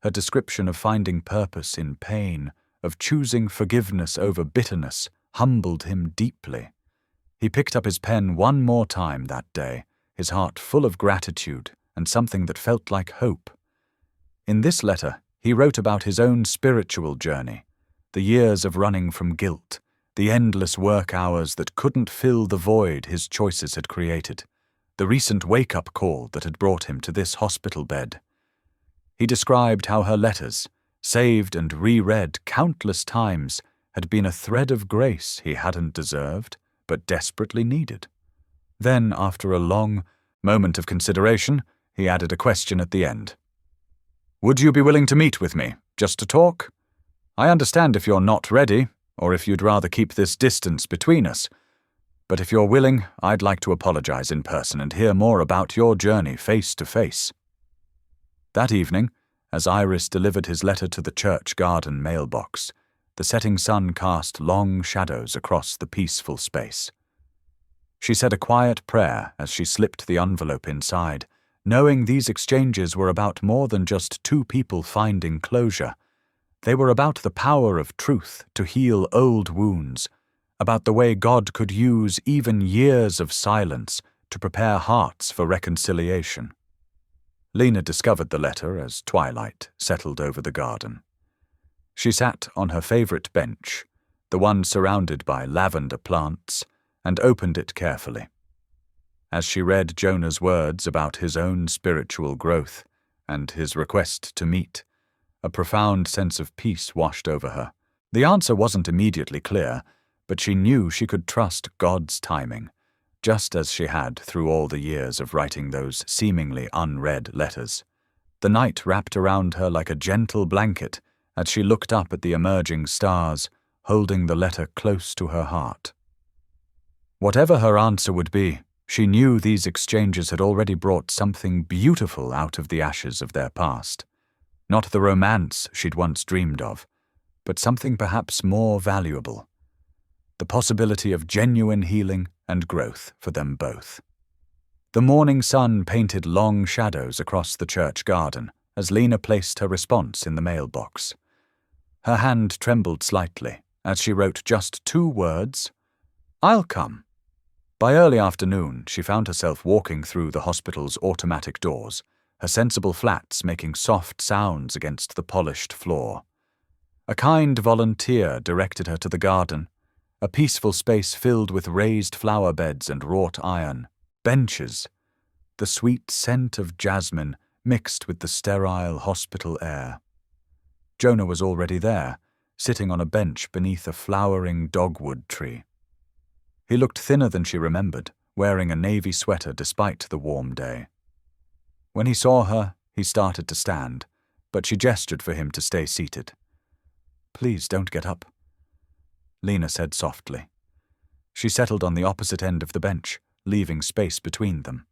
Her description of finding purpose in pain, of choosing forgiveness over bitterness, humbled him deeply. He picked up his pen one more time that day, his heart full of gratitude and something that felt like hope. In this letter, he wrote about his own spiritual journey, the years of running from guilt, the endless work hours that couldn't fill the void his choices had created, the recent wake-up call that had brought him to this hospital bed. He described how her letters, saved and reread countless times, had been a thread of grace he hadn't deserved, but desperately needed. Then, after a long moment of consideration, he added a question at the end. Would you be willing to meet with me, just to talk? I understand if you're not ready, or if you'd rather keep this distance between us. But if you're willing, I'd like to apologize in person and hear more about your journey face to face. That evening, as Iris delivered his letter to the church garden mailbox, the setting sun cast long shadows across the peaceful space. She said a quiet prayer as she slipped the envelope inside, knowing these exchanges were about more than just two people finding closure. They were about the power of truth to heal old wounds, about the way God could use even years of silence to prepare hearts for reconciliation. Lena discovered the letter as twilight settled over the garden. She sat on her favorite bench, the one surrounded by lavender plants, and opened it carefully. As she read Jonah's words about his own spiritual growth and his request to meet, a profound sense of peace washed over her. The answer wasn't immediately clear, but she knew she could trust God's timing, just as she had through all the years of writing those seemingly unread letters. The night wrapped around her like a gentle blanket as she looked up at the emerging stars, holding the letter close to her heart. Whatever her answer would be, She knew these exchanges had already brought something beautiful out of the ashes of their past. Not the romance she'd once dreamed of, but something perhaps more valuable. The possibility of genuine healing and growth for them both. The morning sun painted long shadows across the church garden as Lena placed her response in the mailbox. Her hand trembled slightly as she wrote just 2 words, "I'll come." By early afternoon, she found herself walking through the hospital's automatic doors, her sensible flats making soft sounds against the polished floor. A kind volunteer directed her to the garden, a peaceful space filled with raised flower beds and wrought iron, benches, the sweet scent of jasmine mixed with the sterile hospital air. Jonah was already there, sitting on a bench beneath a flowering dogwood tree. He looked thinner than she remembered, wearing a navy sweater despite the warm day. When he saw her, he started to stand, but she gestured for him to stay seated. "Please don't get up," Lena said softly. She settled on the opposite end of the bench, leaving space between them.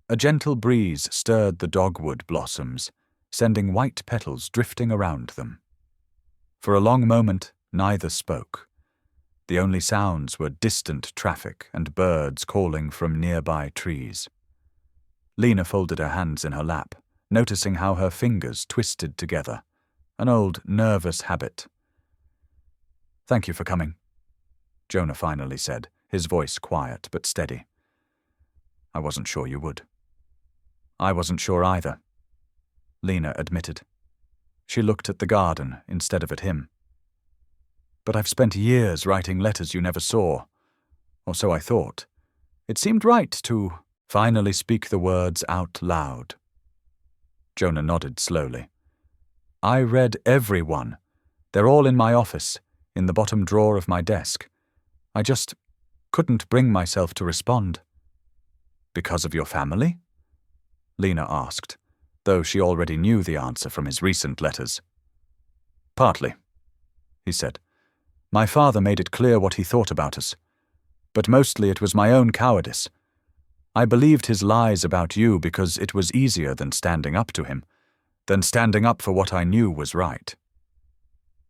A gentle breeze stirred the dogwood blossoms, sending white petals drifting around them. For a long moment, neither spoke. The only sounds were distant traffic and birds calling from nearby trees. Lena folded her hands in her lap, noticing how her fingers twisted together, an old nervous habit. "Thank you for coming," Jonah finally said, his voice quiet but steady. "I wasn't sure you would." "I wasn't sure either," Lena admitted. She looked at the garden instead of at him. "But I've spent years writing letters you never saw, or so I thought. It seemed right to finally speak the words out loud." Jonah nodded slowly. "I read every one. They're all in my office, in the bottom drawer of my desk. I just couldn't bring myself to respond." "Because of your family?" Lena asked, though she already knew the answer from his recent letters. "Partly," he said. "My father made it clear what he thought about us. But mostly it was my own cowardice. I believed his lies about you because it was easier than standing up to him, than standing up for what I knew was right."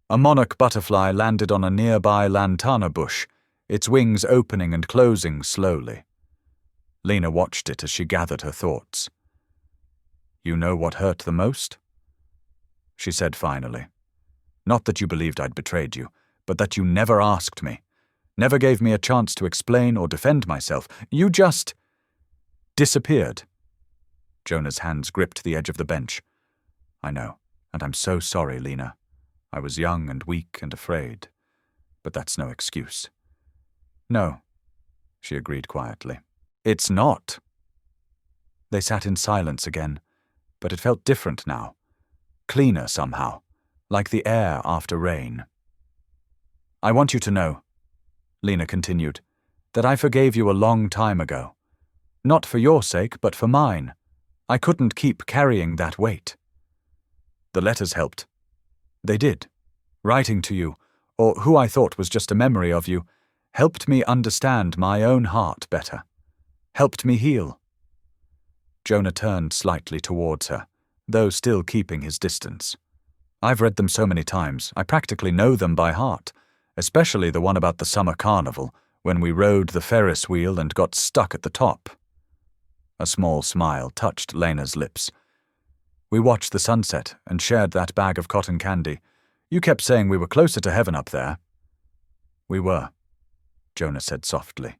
A monarch butterfly landed on a nearby lantana bush, its wings opening and closing slowly. Lena watched it as she gathered her thoughts. "You know what hurt the most?" she said finally. "Not that you believed I'd betrayed you, but that you never asked me, never gave me a chance to explain or defend myself. You just disappeared." Jonah's hands gripped the edge of the bench. "I know, and I'm so sorry, Lena. I was young and weak and afraid, but that's no excuse." "No," she agreed quietly. "It's not." They sat in silence again, but it felt different now, cleaner somehow, like the air after rain. "I want you to know," Lena continued, "that I forgave you a long time ago. Not for your sake, but for mine. I couldn't keep carrying that weight." The letters helped. They did. Writing to you, or who I thought was just a memory of you, helped me understand my own heart better. Helped me heal. Jonah turned slightly towards her, though still keeping his distance. "I've read them so many times, I practically know them by heart, especially the one about the summer carnival, when we rode the Ferris wheel and got stuck at the top." A small smile touched Lena's lips. "We watched the sunset and shared that bag of cotton candy. You kept saying we were closer to heaven up there." "We were," Jonah said softly.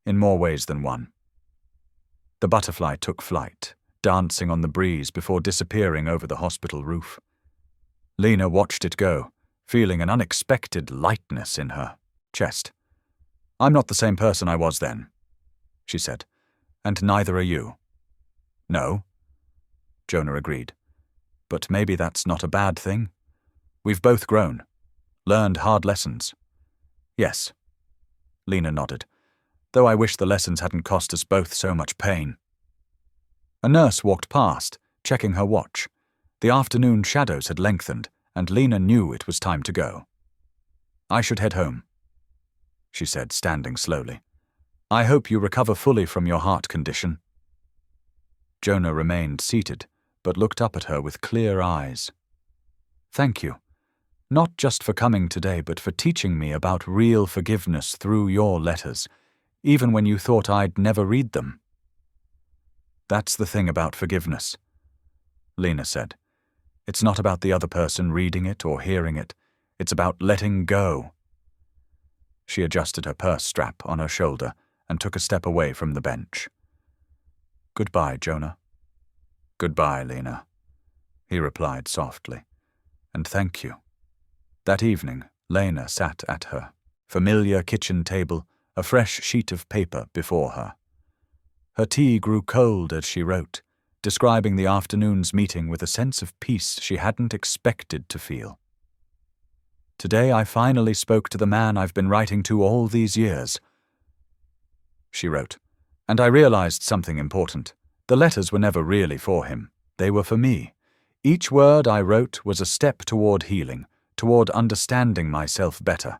"In more ways than one." The butterfly took flight, dancing on the breeze before disappearing over the hospital roof. Lena watched it go, feeling an unexpected lightness in her chest. "I'm not the same person I was then," she said, "and neither are you." "No," Jonah agreed. "But maybe that's not a bad thing. We've both grown, learned hard lessons." "Yes," Lena nodded, "though I wish the lessons hadn't cost us both so much pain." A nurse walked past, checking her watch. The afternoon shadows had lengthened, and Lena knew it was time to go. "I should head home," she said, standing slowly. I hope you recover fully from your heart condition." Jonah remained seated, but looked up at her with clear eyes. "Thank you. Not just for coming today, but for teaching me about real forgiveness through your letters, even when you thought I'd never read them." "That's the thing about forgiveness," Lena said. "It's not about the other person reading it or hearing it. It's about letting go." She adjusted her purse strap on her shoulder and took a step away from the bench. "Goodbye, Jonah." "Goodbye, Lena," he replied softly. "And thank you." That evening, Lena sat at her familiar kitchen table, a fresh sheet of paper before her. Her tea grew cold as she wrote, describing the afternoon's meeting with a sense of peace she hadn't expected to feel. "Today I finally spoke to the man I've been writing to all these years," she wrote, "and I realized something important. The letters were never really for him. They were for me. Each word I wrote was a step toward healing, toward understanding myself better.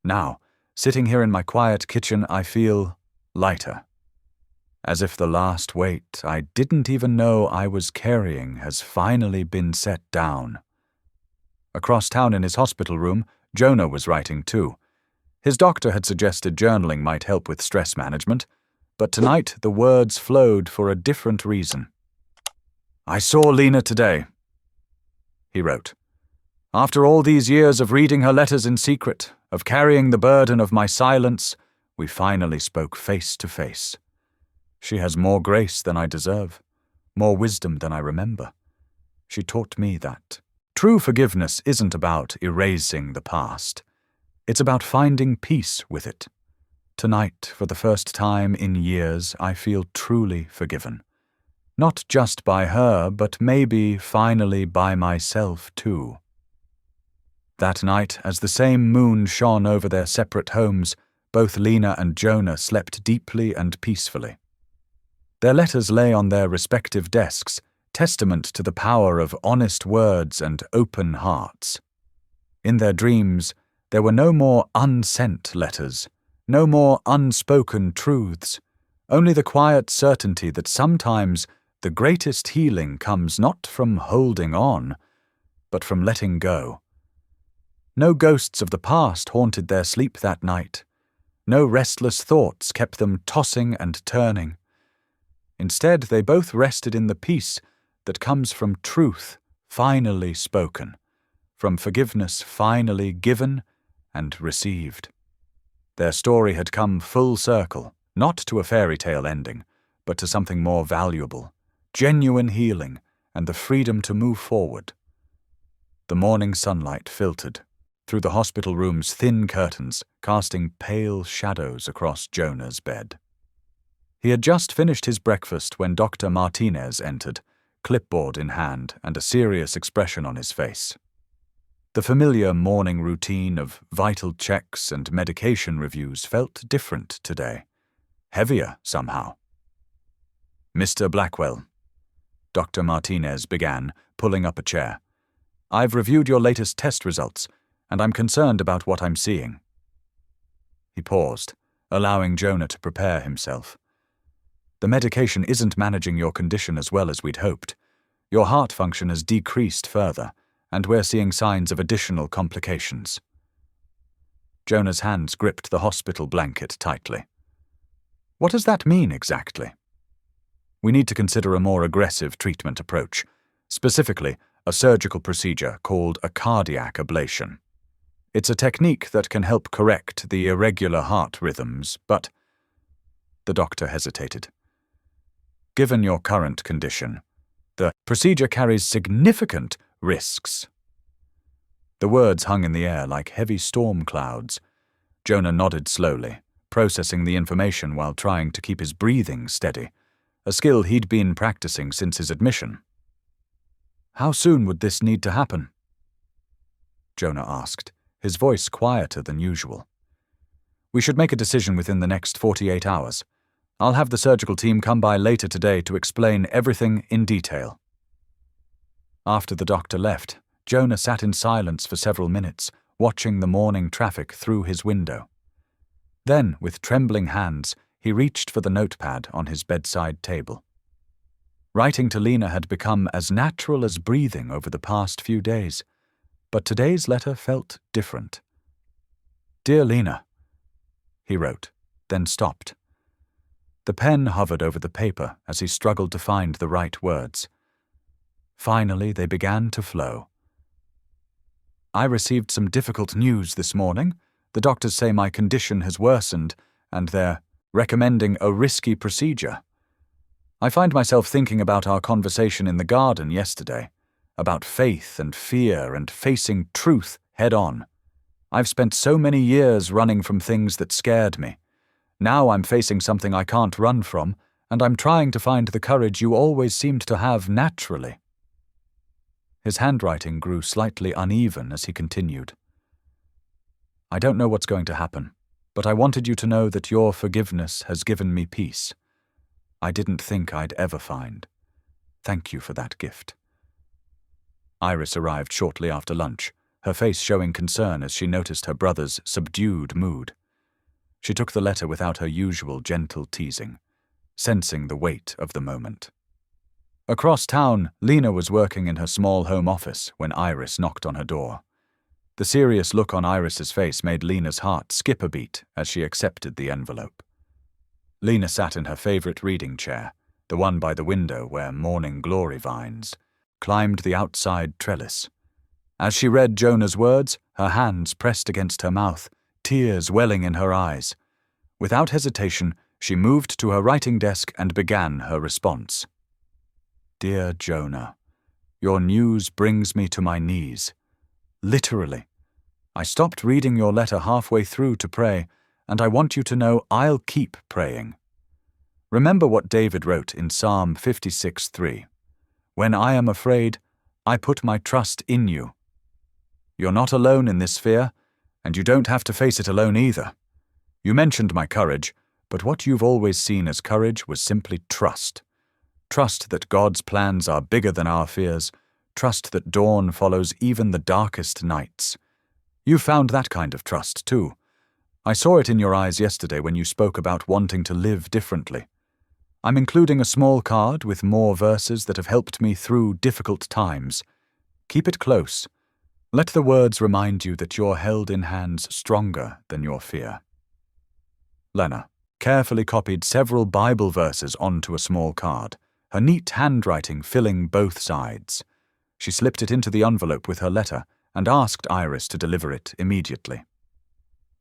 Now, sitting here in my quiet kitchen, I feel lighter. As if the last weight I didn't even know I was carrying has finally been set down." Across town in his hospital room, Jonah was writing too. His doctor had suggested journaling might help with stress management, but tonight the words flowed for a different reason. "I saw Lena today," he wrote. "After all these years of reading her letters in secret, of carrying the burden of my silence, we finally spoke face to face. She has more grace than I deserve, more wisdom than I remember. She taught me that true forgiveness isn't about erasing the past. It's about finding peace with it. Tonight, for the first time in years, I feel truly forgiven. Not just by her, but maybe finally by myself too." That night, as the same moon shone over their separate homes, both Lena and Jonah slept deeply and peacefully. Their letters lay on their respective desks, testament to the power of honest words and open hearts. In their dreams, there were no more unsent letters, no more unspoken truths, only the quiet certainty that sometimes the greatest healing comes not from holding on, but from letting go. No ghosts of the past haunted their sleep that night. No restless thoughts kept them tossing and turning. Instead, they both rested in the peace that comes from truth finally spoken, from forgiveness finally given and received. Their story had come full circle, not to a fairy tale ending, but to something more valuable, genuine healing, and the freedom to move forward. The morning sunlight filtered through the hospital room's thin curtains, casting pale shadows across Jonah's bed. He had just finished his breakfast when Dr. Martinez entered, clipboard in hand and a serious expression on his face. The familiar morning routine of vital checks and medication reviews felt different today, heavier somehow. "Mr. Blackwell," Dr. Martinez began, pulling up a chair, "I've reviewed your latest test results, and I'm concerned about what I'm seeing." He paused, allowing Jonah to prepare himself. "The medication isn't managing your condition as well as we'd hoped. Your heart function has decreased further, and we're seeing signs of additional complications." Jonah's hands gripped the hospital blanket tightly. "What does that mean exactly?" "We need to consider a more aggressive treatment approach, specifically a surgical procedure called a cardiac ablation. It's a technique that can help correct the irregular heart rhythms, but—" The doctor hesitated. "Given your current condition, the procedure carries significant risks." The words hung in the air like heavy storm clouds. Jonah nodded slowly, processing the information while trying to keep his breathing steady, a skill he'd been practicing since his admission. "How soon would this need to happen?" Jonah asked, his voice quieter than usual. "We should make a decision within the next 48 hours. I'll have the surgical team come by later today to explain everything in detail." After the doctor left, Jonah sat in silence for several minutes, watching the morning traffic through his window. Then, with trembling hands, he reached for the notepad on his bedside table. Writing to Lena had become as natural as breathing over the past few days, but today's letter felt different. "Dear Lena," he wrote, then stopped. The pen hovered over the paper as he struggled to find the right words. Finally, they began to flow. "I received some difficult news this morning. The doctors say my condition has worsened, and they're recommending a risky procedure. I find myself thinking about our conversation in the garden yesterday, about faith and fear and facing truth head-on. I've spent so many years running from things that scared me. Now I'm facing something I can't run from, and I'm trying to find the courage you always seemed to have naturally." His handwriting grew slightly uneven as he continued. "I don't know what's going to happen, but I wanted you to know that your forgiveness has given me peace. I didn't think I'd ever find. Thank you for that gift." Iris arrived shortly after lunch, her face showing concern as she noticed her brother's subdued mood. She took the letter without her usual gentle teasing, sensing the weight of the moment. Across town, Lena was working in her small home office when Iris knocked on her door. The serious look on Iris's face made Lena's heart skip a beat as she accepted the envelope. Lena sat in her favorite reading chair, the one by the window where morning glory vines climbed the outside trellis. As she read Jonah's words, her hands pressed against her mouth, tears welling in her eyes. Without hesitation, she moved to her writing desk and began her response. "Dear Jonah, your news brings me to my knees. Literally. I stopped reading your letter halfway through to pray, and I want you to know I'll keep praying. Remember what David wrote in Psalm 56:3. When I am afraid, I put my trust in you. You're not alone in this fear, and you don't have to face it alone either. You mentioned my courage, but what you've always seen as courage was simply trust. Trust that God's plans are bigger than our fears. Trust that dawn follows even the darkest nights. You found that kind of trust, too. I saw it in your eyes yesterday when you spoke about wanting to live differently. I'm including a small card with more verses that have helped me through difficult times. Keep it close. Let the words remind you that you're held in hands stronger than your fear." Lena carefully copied several Bible verses onto a small card, her neat handwriting filling both sides. She slipped it into the envelope with her letter and asked Iris to deliver it immediately.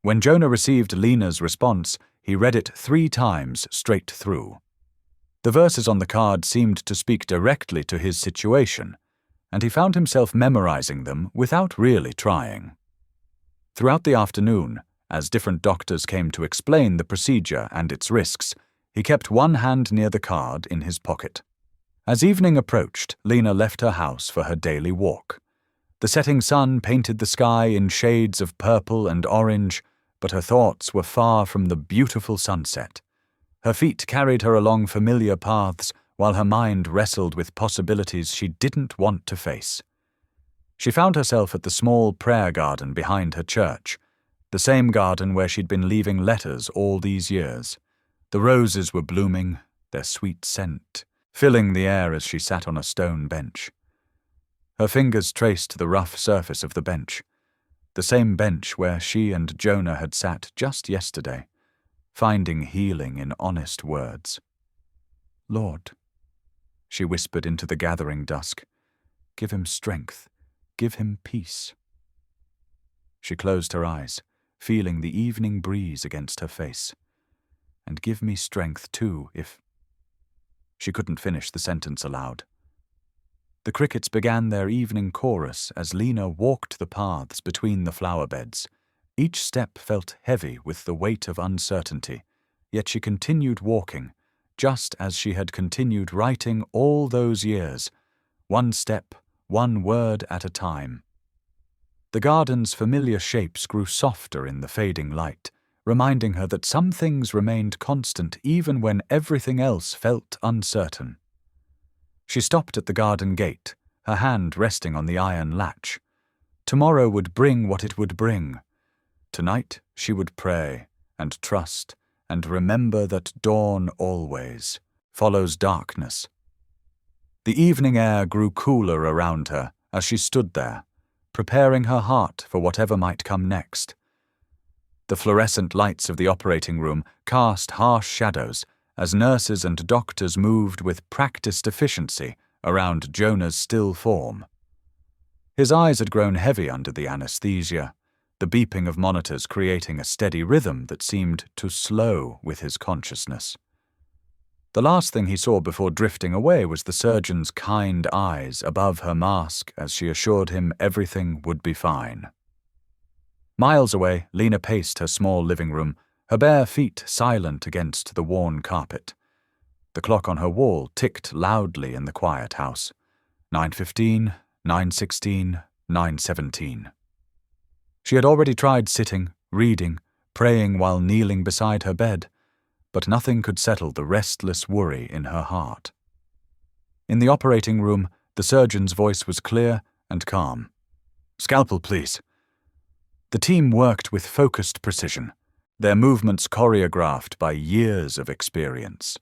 When Jonah received Lena's response, he read it 3 times straight through. The verses on the card seemed to speak directly to his situation, and he found himself memorizing them without really trying. Throughout the afternoon, as different doctors came to explain the procedure and its risks, he kept one hand near the card in his pocket. As evening approached, Lena left her house for her daily walk. The setting sun painted the sky in shades of purple and orange, but her thoughts were far from the beautiful sunset. Her feet carried her along familiar paths, while her mind wrestled with possibilities she didn't want to face. She found herself at the small prayer garden behind her church, the same garden where she'd been leaving letters all these years. The roses were blooming, their sweet scent filling the air as she sat on a stone bench. Her fingers traced the rough surface of the bench, the same bench where she and Jonah had sat just yesterday, finding healing in honest words. "Lord," she whispered into the gathering dusk, "give him strength, give him peace." She closed her eyes, feeling the evening breeze against her face. "And give me strength too, if—" She couldn't finish the sentence aloud. The crickets began their evening chorus as Lena walked the paths between the flower beds. Each step felt heavy with the weight of uncertainty, yet she continued walking, just as she had continued writing all those years, one step, one word at a time. The garden's familiar shapes grew softer in the fading light, reminding her that some things remained constant even when everything else felt uncertain. She stopped at the garden gate, her hand resting on the iron latch. Tomorrow would bring what it would bring. Tonight she would pray, and trust, and remember that dawn always follows darkness. The evening air grew cooler around her as she stood there, preparing her heart for whatever might come next. The fluorescent lights of the operating room cast harsh shadows as nurses and doctors moved with practiced efficiency around Jonah's still form. His eyes had grown heavy under the anesthesia, the beeping of monitors creating a steady rhythm that seemed to slow with his consciousness. The last thing he saw before drifting away was the surgeon's kind eyes above her mask as she assured him everything would be fine. Miles away, Lena paced her small living room, her bare feet silent against the worn carpet. The clock on her wall ticked loudly in the quiet house. 9:15, 9:16, 9:17. She had already tried sitting, reading, praying while kneeling beside her bed, but nothing could settle the restless worry in her heart. In the operating room, the surgeon's voice was clear and calm. "Scalpel, please." The team worked with focused precision, their movements choreographed by years of experience.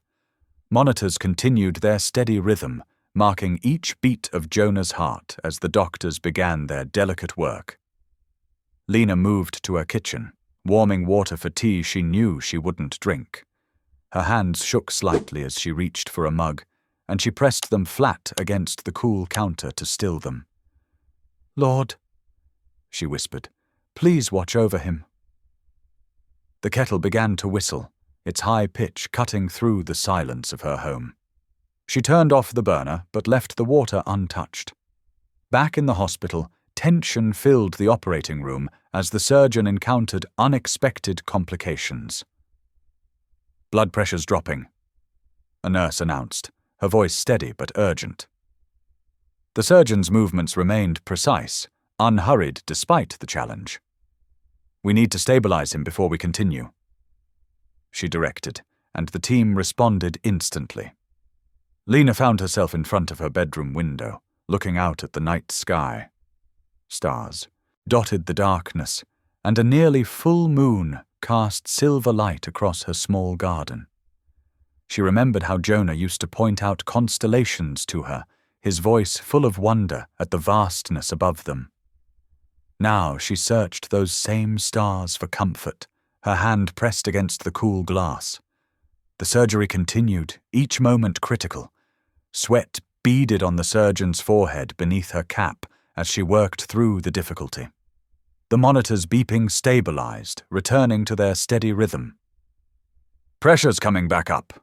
Monitors continued their steady rhythm, marking each beat of Jonah's heart as the doctors began their delicate work. Lena moved to her kitchen, warming water for tea she knew she wouldn't drink. Her hands shook slightly as she reached for a mug, and she pressed them flat against the cool counter to still them. "Lord," she whispered, "please watch over him." The kettle began to whistle, its high pitch cutting through the silence of her home. She turned off the burner but left the water untouched. Back in the hospital, tension filled the operating room as the surgeon encountered unexpected complications. "Blood pressure's dropping," a nurse announced, her voice steady but urgent. The surgeon's movements remained precise, unhurried despite the challenge. "We need to stabilize him before we continue," she directed, and the team responded instantly. Lena found herself in front of her bedroom window, looking out at the night sky. Stars dotted the darkness, and a nearly full moon cast silver light across her small garden. She remembered how Jonah used to point out constellations to her, his voice full of wonder at the vastness above them. Now she searched those same stars for comfort, her hand pressed against the cool glass. The surgery continued, each moment critical. Sweat beaded on the surgeon's forehead beneath her cap as she worked through the difficulty. The monitor's beeping stabilized, returning to their steady rhythm. "Pressure's coming back up,"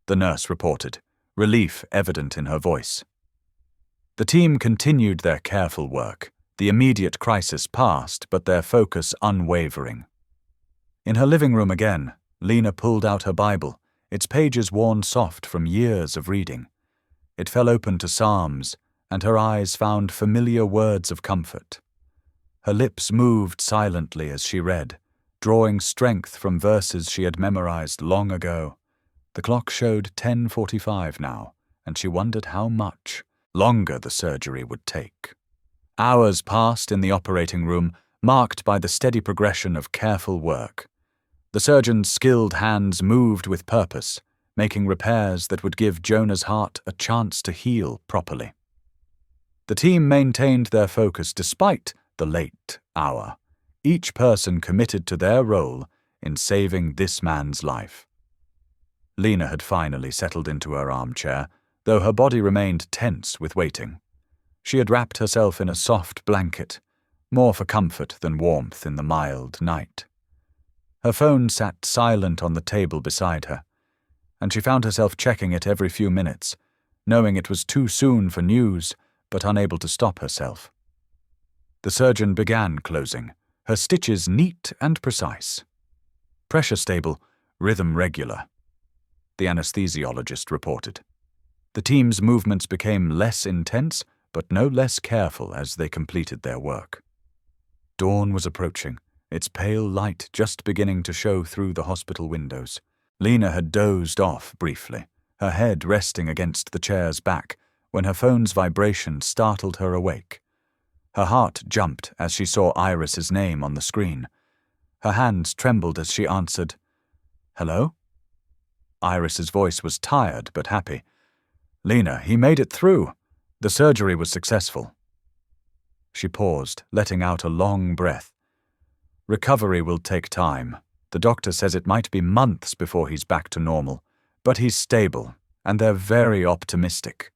the nurse reported, relief evident in her voice. The team continued their careful work, the immediate crisis past, but their focus unwavering. In her living room again, Lena pulled out her Bible, its pages worn soft from years of reading. It fell open to Psalms, and her eyes found familiar words of comfort. Her lips moved silently as she read, drawing strength from verses she had memorized long ago. The clock showed 10:45 now, and she wondered how much longer the surgery would take. Hours passed in the operating room, marked by the steady progression of careful work. The surgeon's skilled hands moved with purpose, making repairs that would give Jonah's heart a chance to heal properly. The team maintained their focus despite the late hour, each person committed to their role in saving this man's life. Lena had finally settled into her armchair, though her body remained tense with waiting. She had wrapped herself in a soft blanket, more for comfort than warmth in the mild night. Her phone sat silent on the table beside her, and she found herself checking it every few minutes, knowing it was too soon for news, but unable to stop herself. The surgeon began closing, her stitches neat and precise. "Pressure stable, rhythm regular," the anesthesiologist reported. The team's movements became less intense, but no less careful as they completed their work. Dawn was approaching, its pale light just beginning to show through the hospital windows. Lena had dozed off briefly, her head resting against the chair's back, when her phone's vibration startled her awake. Her heart jumped as she saw Iris's name on the screen. Her hands trembled as she answered, "Hello?" Iris's voice was tired but happy. "Lena, he made it through. The surgery was successful." She paused, letting out a long breath. "Recovery will take time. The doctor says it might be months before he's back to normal, but he's stable, and they're very optimistic."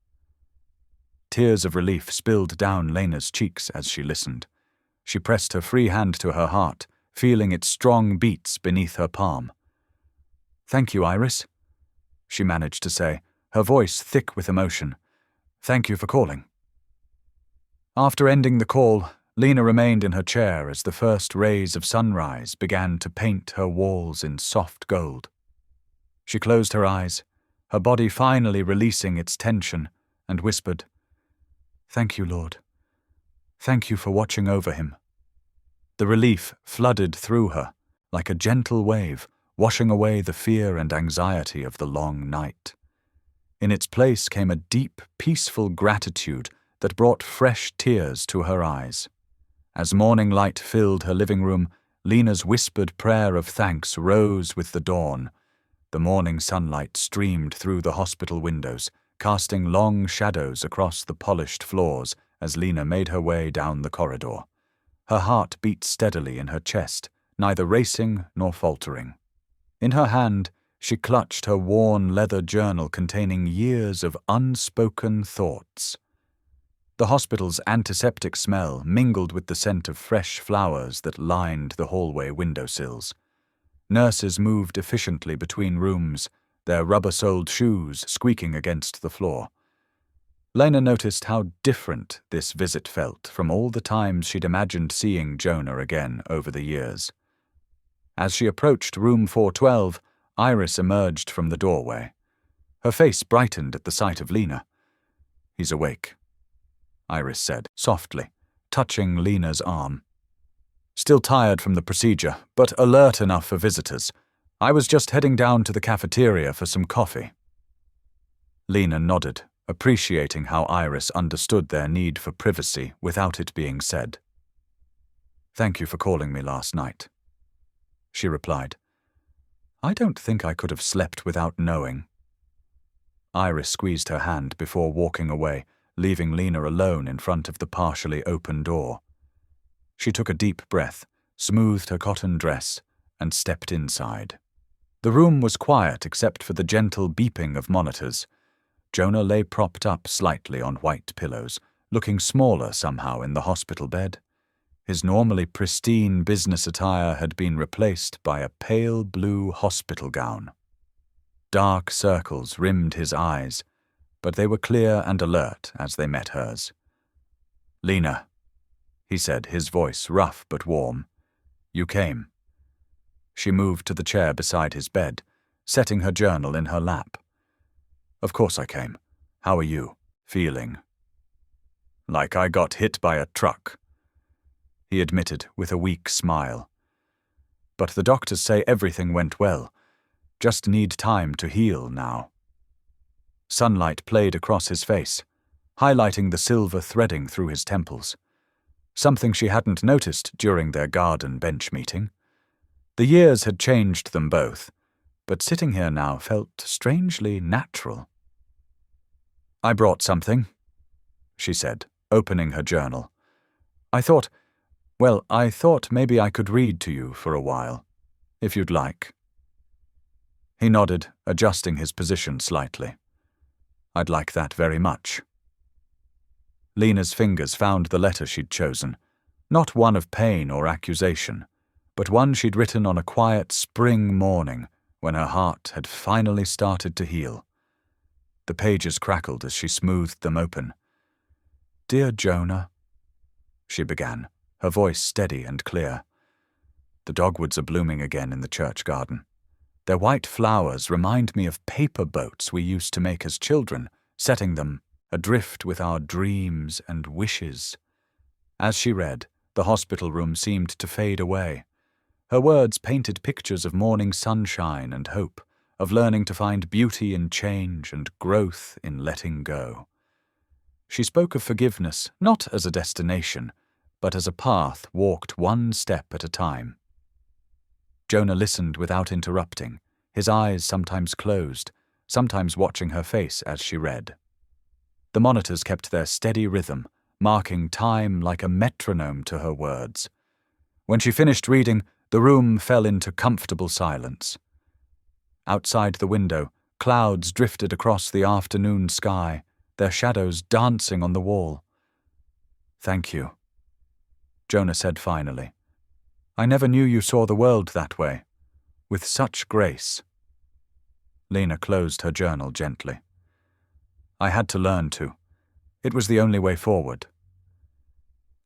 Tears of relief spilled down Lena's cheeks as she listened. She pressed her free hand to her heart, feeling its strong beats beneath her palm. "Thank you, Iris," she managed to say, her voice thick with emotion. "Thank you for calling." After ending the call, Lena remained in her chair as the first rays of sunrise began to paint her walls in soft gold. She closed her eyes, her body finally releasing its tension, and whispered, "Thank you, Lord. Thank you for watching over him." The relief flooded through her, like a gentle wave, washing away the fear and anxiety of the long night. In its place came a deep, peaceful gratitude that brought fresh tears to her eyes. As morning light filled her living room, Lena's whispered prayer of thanks rose with the dawn. The morning sunlight streamed through the hospital windows, casting long shadows across the polished floors as Lena made her way down the corridor. Her heart beat steadily in her chest, neither racing nor faltering. In her hand, she clutched her worn leather journal containing years of unspoken thoughts. The hospital's antiseptic smell mingled with the scent of fresh flowers that lined the hallway windowsills. Nurses moved efficiently between rooms, their rubber-soled shoes squeaking against the floor. Lena noticed how different this visit felt from all the times she'd imagined seeing Jonah again over the years. As she approached room 412, Iris emerged from the doorway. Her face brightened at the sight of Lena. "He's awake," Iris said, softly, touching Lena's arm. "Still tired from the procedure, but alert enough for visitors. I was just heading down to the cafeteria for some coffee." Lena nodded, appreciating how Iris understood their need for privacy without it being said. "Thank you for calling me last night," she replied. "I don't think I could have slept without knowing." Iris squeezed her hand before walking away, leaving Lena alone in front of the partially open door. She took a deep breath, smoothed her cotton dress, and stepped inside. The room was quiet except for the gentle beeping of monitors. Jonah lay propped up slightly on white pillows, looking smaller somehow in the hospital bed. His normally pristine business attire had been replaced by a pale blue hospital gown. Dark circles rimmed his eyes, but they were clear and alert as they met hers. "Lena," he said, his voice rough but warm. "You came." She moved to the chair beside his bed, setting her journal in her lap. "Of course I came. How are you feeling?" "Like I got hit by a truck," he admitted with a weak smile. "But the doctors say everything went well. Just need time to heal now." Sunlight played across his face, highlighting the silver threading through his temples, something she hadn't noticed during their garden bench meeting. The years had changed them both, but sitting here now felt strangely natural. "I brought something," she said, opening her journal. I thought maybe I could read to you for a while, if you'd like." He nodded, adjusting his position slightly. "I'd like that very much." Lena's fingers found the letter she'd chosen, not one of pain or accusation, but one she'd written on a quiet spring morning when her heart had finally started to heal. The pages crackled as she smoothed them open. "Dear Jonah," she began, her voice steady and clear. "The dogwoods are blooming again in the church garden. Their white flowers remind me of paper boats we used to make as children, setting them adrift with our dreams and wishes." As she read, the hospital room seemed to fade away. Her words painted pictures of morning sunshine and hope, of learning to find beauty in change and growth in letting go. She spoke of forgiveness not as a destination, but as a path walked one step at a time. Jonah listened without interrupting, his eyes sometimes closed, sometimes watching her face as she read. The monitors kept their steady rhythm, marking time like a metronome to her words. When she finished reading, the room fell into comfortable silence. Outside the window, clouds drifted across the afternoon sky, their shadows dancing on the wall. "Thank you," Jonah said finally. "I never knew you saw the world that way, with such grace." Lena closed her journal gently. "I had to learn to. It was the only way forward."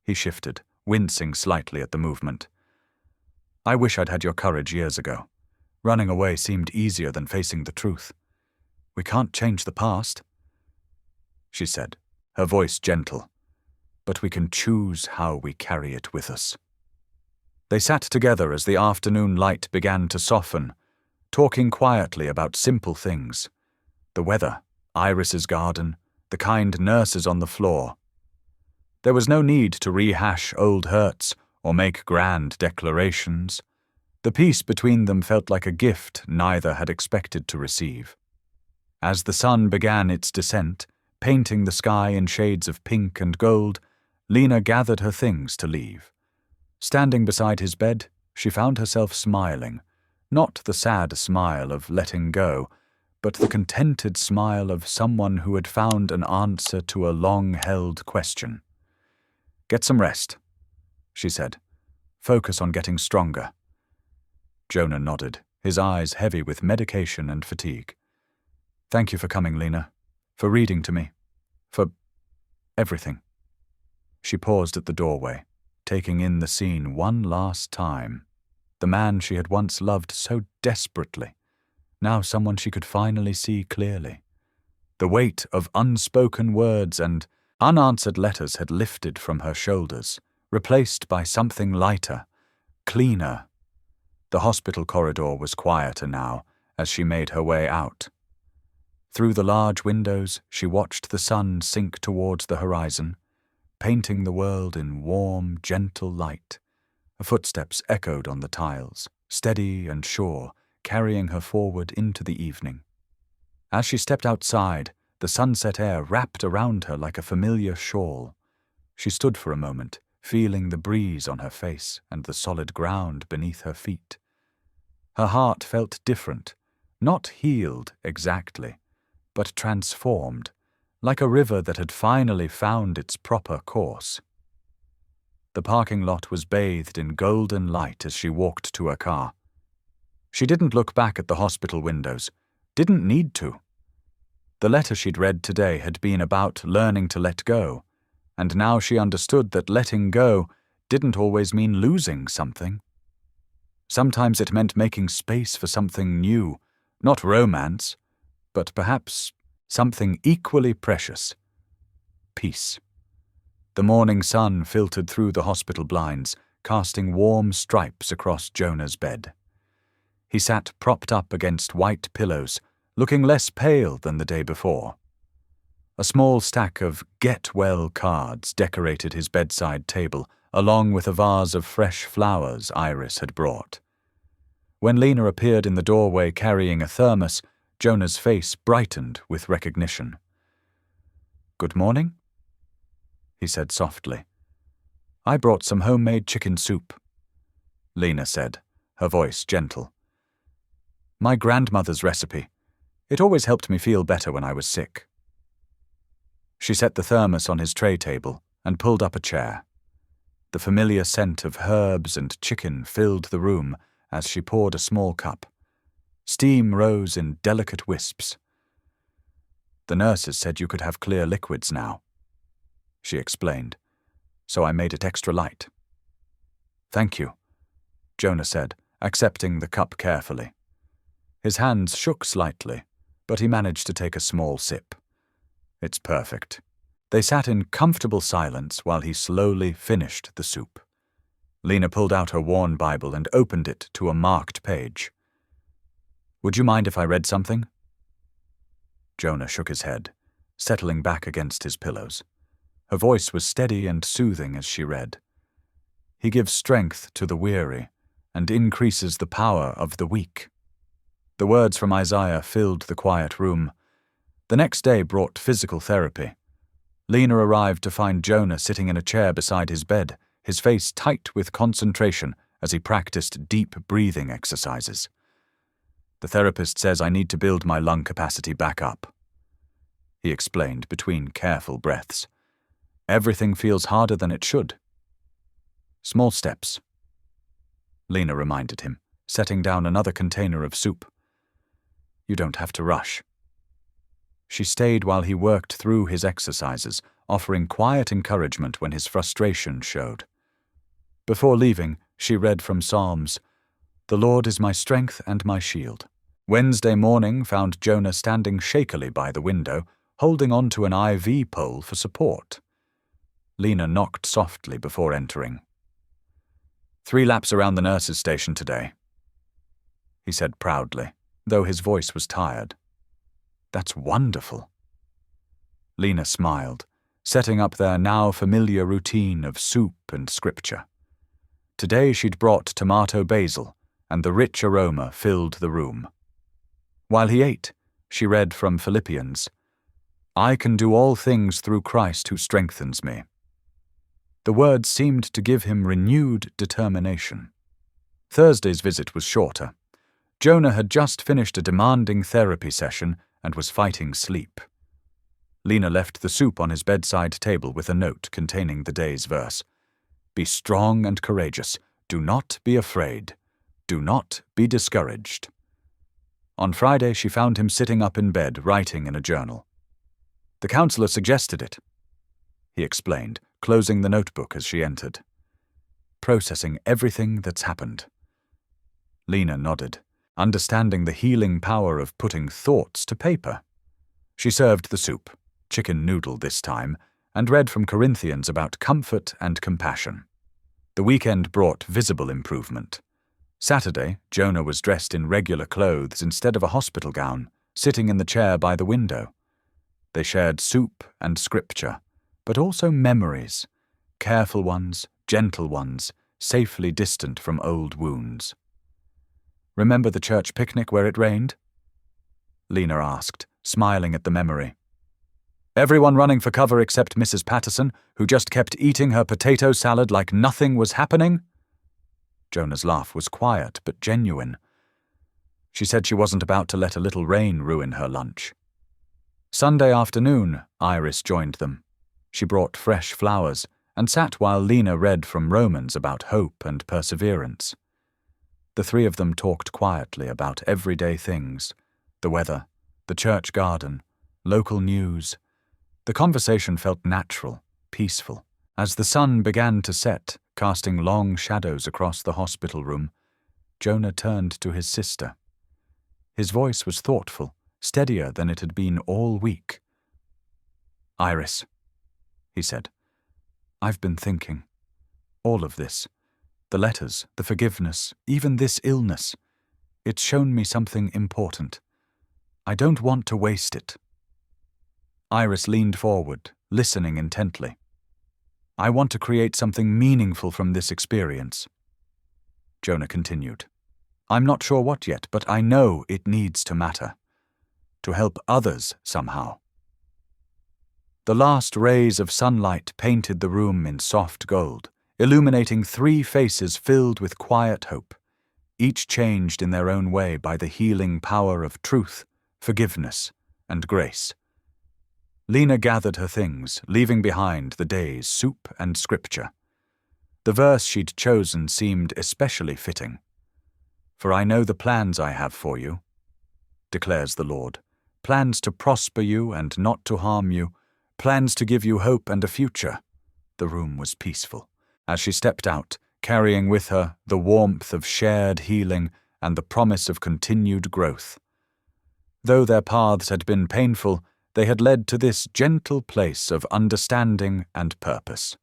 He shifted, wincing slightly at the movement. "I wish I'd had your courage years ago. Running away seemed easier than facing the truth. We can't change the past," she said, her voice gentle, "but we can choose how we carry it with us." They sat together as the afternoon light began to soften, talking quietly about simple things. The weather, Iris's garden, the kind nurses on the floor. There was no need to rehash old hurts or make grand declarations. The peace between them felt like a gift neither had expected to receive. As the sun began its descent, painting the sky in shades of pink and gold, Lena gathered her things to leave. Standing beside his bed, she found herself smiling, not the sad smile of letting go, but the contented smile of someone who had found an answer to a long-held question. "Get some rest," she said. "Focus on getting stronger." Jonah nodded, his eyes heavy with medication and fatigue. "Thank you for coming, Lena. For reading to me. For everything." She paused at the doorway, taking in the scene one last time. The man she had once loved so desperately, now someone she could finally see clearly. The weight of unspoken words and unanswered letters had lifted from her shoulders, replaced by something lighter, cleaner. The hospital corridor was quieter now as she made her way out. Through the large windows, she watched the sun sink towards the horizon, painting the world in warm, gentle light. Her footsteps echoed on the tiles, steady and sure, carrying her forward into the evening. As she stepped outside, the sunset air wrapped around her like a familiar shawl. She stood for a moment, feeling the breeze on her face and the solid ground beneath her feet. Her heart felt different, not healed exactly, but transformed, like a river that had finally found its proper course. The parking lot was bathed in golden light as she walked to her car. She didn't look back at the hospital windows, didn't need to. The letter she'd read today had been about learning to let go, and now she understood that letting go didn't always mean losing something. Sometimes it meant making space for something new, not romance, but perhaps something equally precious. Peace. The morning sun filtered through the hospital blinds, casting warm stripes across Jonah's bed. He sat propped up against white pillows, looking less pale than the day before. A small stack of get well cards decorated his bedside table, along with a vase of fresh flowers Iris had brought. When Lena appeared in the doorway carrying a thermos, Jonah's face brightened with recognition. "Good morning," he said softly. "I brought some homemade chicken soup," Lena said, her voice gentle. "My grandmother's recipe. It always helped me feel better when I was sick." She set the thermos on his tray table and pulled up a chair. The familiar scent of herbs and chicken filled the room as she poured a small cup. Steam rose in delicate wisps. "The nurses said you could have clear liquids now," she explained, "so I made it extra light." "Thank you," Jonah said, accepting the cup carefully. His hands shook slightly, but he managed to take a small sip. "It's perfect." They sat in comfortable silence while he slowly finished the soup. Lena pulled out her worn Bible and opened it to a marked page. "Would you mind if I read something?" Jonah shook his head, settling back against his pillows. Her voice was steady and soothing as she read. "He gives strength to the weary and increases the power of the weak. The words from Isaiah filled the quiet room. The next day brought physical therapy. Lena arrived to find Jonah sitting in a chair beside his bed, his face tight with concentration as he practiced deep breathing exercises. "The therapist says I need to build my lung capacity back up," he explained between careful breaths. "Everything feels harder than it should." "Small steps," Lena reminded him, setting down another container of soup. "You don't have to rush." She stayed while he worked through his exercises, offering quiet encouragement when his frustration showed. Before leaving, she read from Psalms, "The Lord is my strength and my shield." Wednesday morning found Jonah standing shakily by the window, holding on to an IV pole for support. Lena knocked softly before entering. "3 laps around the nurse's station today," he said proudly, though his voice was tired. "That's wonderful." Lena smiled, setting up their now familiar routine of soup and scripture. Today she'd brought tomato basil, and the rich aroma filled the room. While he ate, she read from Philippians, "I can do all things through Christ who strengthens me." The words seemed to give him renewed determination. Thursday's visit was shorter. Jonah had just finished a demanding therapy session and was fighting sleep. Lena left the soup on his bedside table with a note containing the day's verse. "Be strong and courageous. Do not be afraid. Do not be discouraged." On Friday, she found him sitting up in bed, writing in a journal. "The counselor suggested it," he explained, closing the notebook as she entered. "Processing everything that's happened." Lena nodded, understanding the healing power of putting thoughts to paper. She served the soup, chicken noodle this time, and read from Corinthians about comfort and compassion. The weekend brought visible improvement. Saturday, Jonah was dressed in regular clothes instead of a hospital gown, sitting in the chair by the window. They shared soup and scripture, but also memories, careful ones, gentle ones, safely distant from old wounds. "Remember the church picnic where it rained?" Lena asked, smiling at the memory. "Everyone running for cover except Mrs. Patterson, who just kept eating her potato salad like nothing was happening?" Jonah's laugh was quiet but genuine. She said she wasn't about to let a little rain ruin her lunch. Sunday afternoon, Iris joined them. She brought fresh flowers and sat while Lena read from Romans about hope and perseverance. The 3 of them talked quietly about everyday things, the weather, the church garden, local news. The conversation felt natural, peaceful. As the sun began to set, casting long shadows across the hospital room, Jonah turned to his sister. His voice was thoughtful, steadier than it had been all week. "Iris," he said, "I've been thinking. All of this, the letters, the forgiveness, even this illness, it's shown me something important. I don't want to waste it." Iris leaned forward, listening intently. "I want to create something meaningful from this experience." Jonah continued, "I'm not sure what yet, but I know it needs to matter. To help others somehow." The last rays of sunlight painted the room in soft gold, illuminating 3 faces filled with quiet hope, each changed in their own way by the healing power of truth, forgiveness, and grace. Lena gathered her things, leaving behind the day's soup and scripture. The verse she'd chosen seemed especially fitting. "For I know the plans I have for you, declares the Lord, plans to prosper you and not to harm you, plans to give you hope and a future." The room was peaceful. As she stepped out, carrying with her the warmth of shared healing and the promise of continued growth. Though their paths had been painful, they had led to this gentle place of understanding and purpose.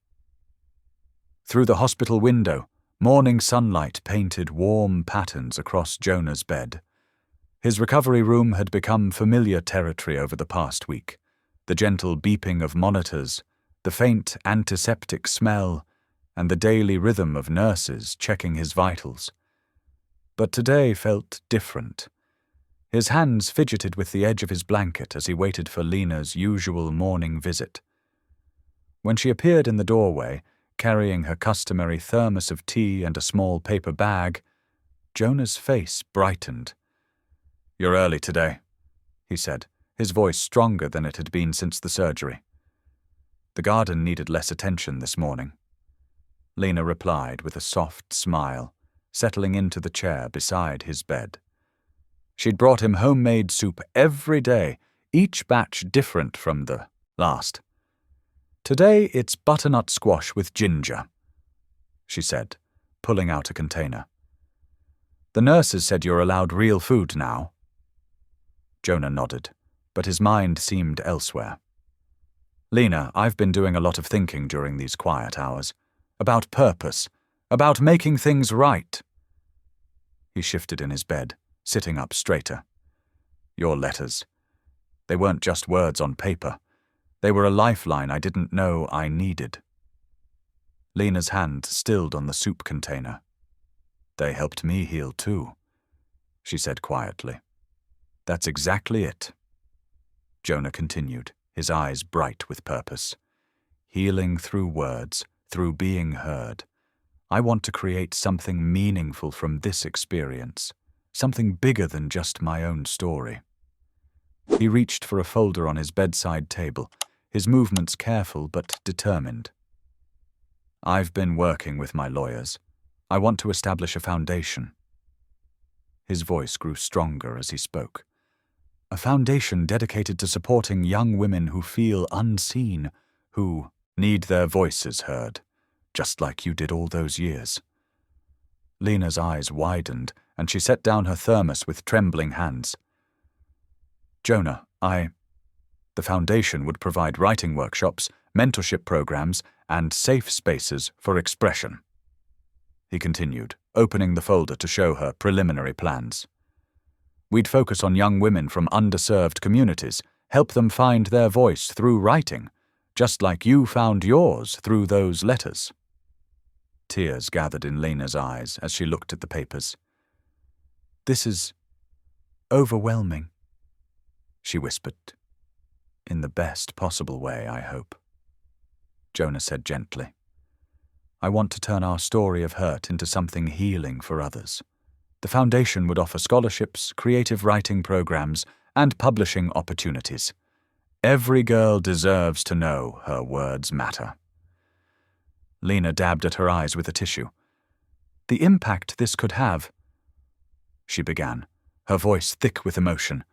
Through the hospital window, morning sunlight painted warm patterns across Jonah's bed. His recovery room had become familiar territory over the past week. The gentle beeping of monitors, the faint antiseptic smell, and the daily rhythm of nurses checking his vitals. but today felt different. His hands fidgeted with the edge of his blanket as he waited for Lena's usual morning visit. When she appeared in the doorway, carrying her customary thermos of tea and a small paper bag, Jonah's face brightened. "You're early today," he said, his voice stronger than it had been since the surgery. "The garden needed less attention this morning." Lena replied with a soft smile, settling into the chair beside his bed. She'd brought him homemade soup every day, each batch different from the last. "Today it's butternut squash with ginger," she said, pulling out a container. "The nurses said you're allowed real food now." Jonah nodded, but his mind seemed elsewhere. "Lena, I've been doing a lot of thinking during these quiet hours. About purpose. About making things right." He shifted in his bed, sitting up straighter. "Your letters. They weren't just words on paper. They were a lifeline I didn't know I needed." Lena's hand stilled on the soup container. "They helped me heal too," she said quietly. "That's exactly it." Jonah continued, his eyes bright with purpose. "Healing through words, through being heard. I want to create something meaningful from this experience, something bigger than just my own story." He reached for a folder on his bedside table, his movements careful but determined. "I've been working with my lawyers. I want to establish a foundation." His voice grew stronger as he spoke. "A foundation dedicated to supporting young women who feel unseen, who need their voices heard, just like you did all those years." Lena's eyes widened, and she set down her thermos with trembling hands. "Jonah, The foundation would provide writing workshops, mentorship programs, and safe spaces for expression," he continued, opening the folder to show her preliminary plans. "We'd focus on young women from underserved communities, help them find their voice through writing, just like you found yours through those letters." Tears gathered in Lena's eyes as she looked at the papers. "This is overwhelming," she whispered. "In the best possible way, I hope," Jonah said gently. "I want to turn our story of hurt into something healing for others. The foundation would offer scholarships, creative writing programs, and publishing opportunities. Every girl deserves to know her words matter." Lena dabbed at her eyes with a tissue. "The impact this could have," she began, her voice thick with emotion.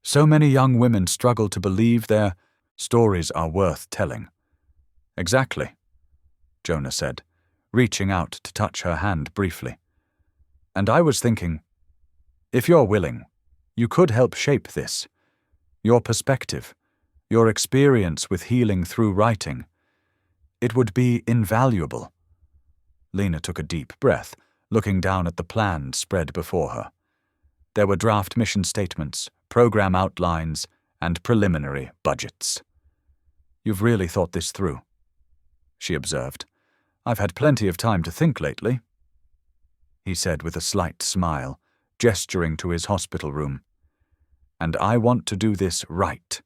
"So many young women struggle to believe their stories are worth telling." "Exactly," Jonah said, reaching out to touch her hand briefly. "And I was thinking, if you're willing, you could help shape this. Your perspective, your experience with healing through writing. It would be invaluable." Lena took a deep breath, looking down at the plan spread before her. There were draft mission statements, program outlines, and preliminary budgets. "You've really thought this through," she observed. "I've had plenty of time to think lately," he said with a slight smile, gesturing to his hospital room. "And I want to do this right.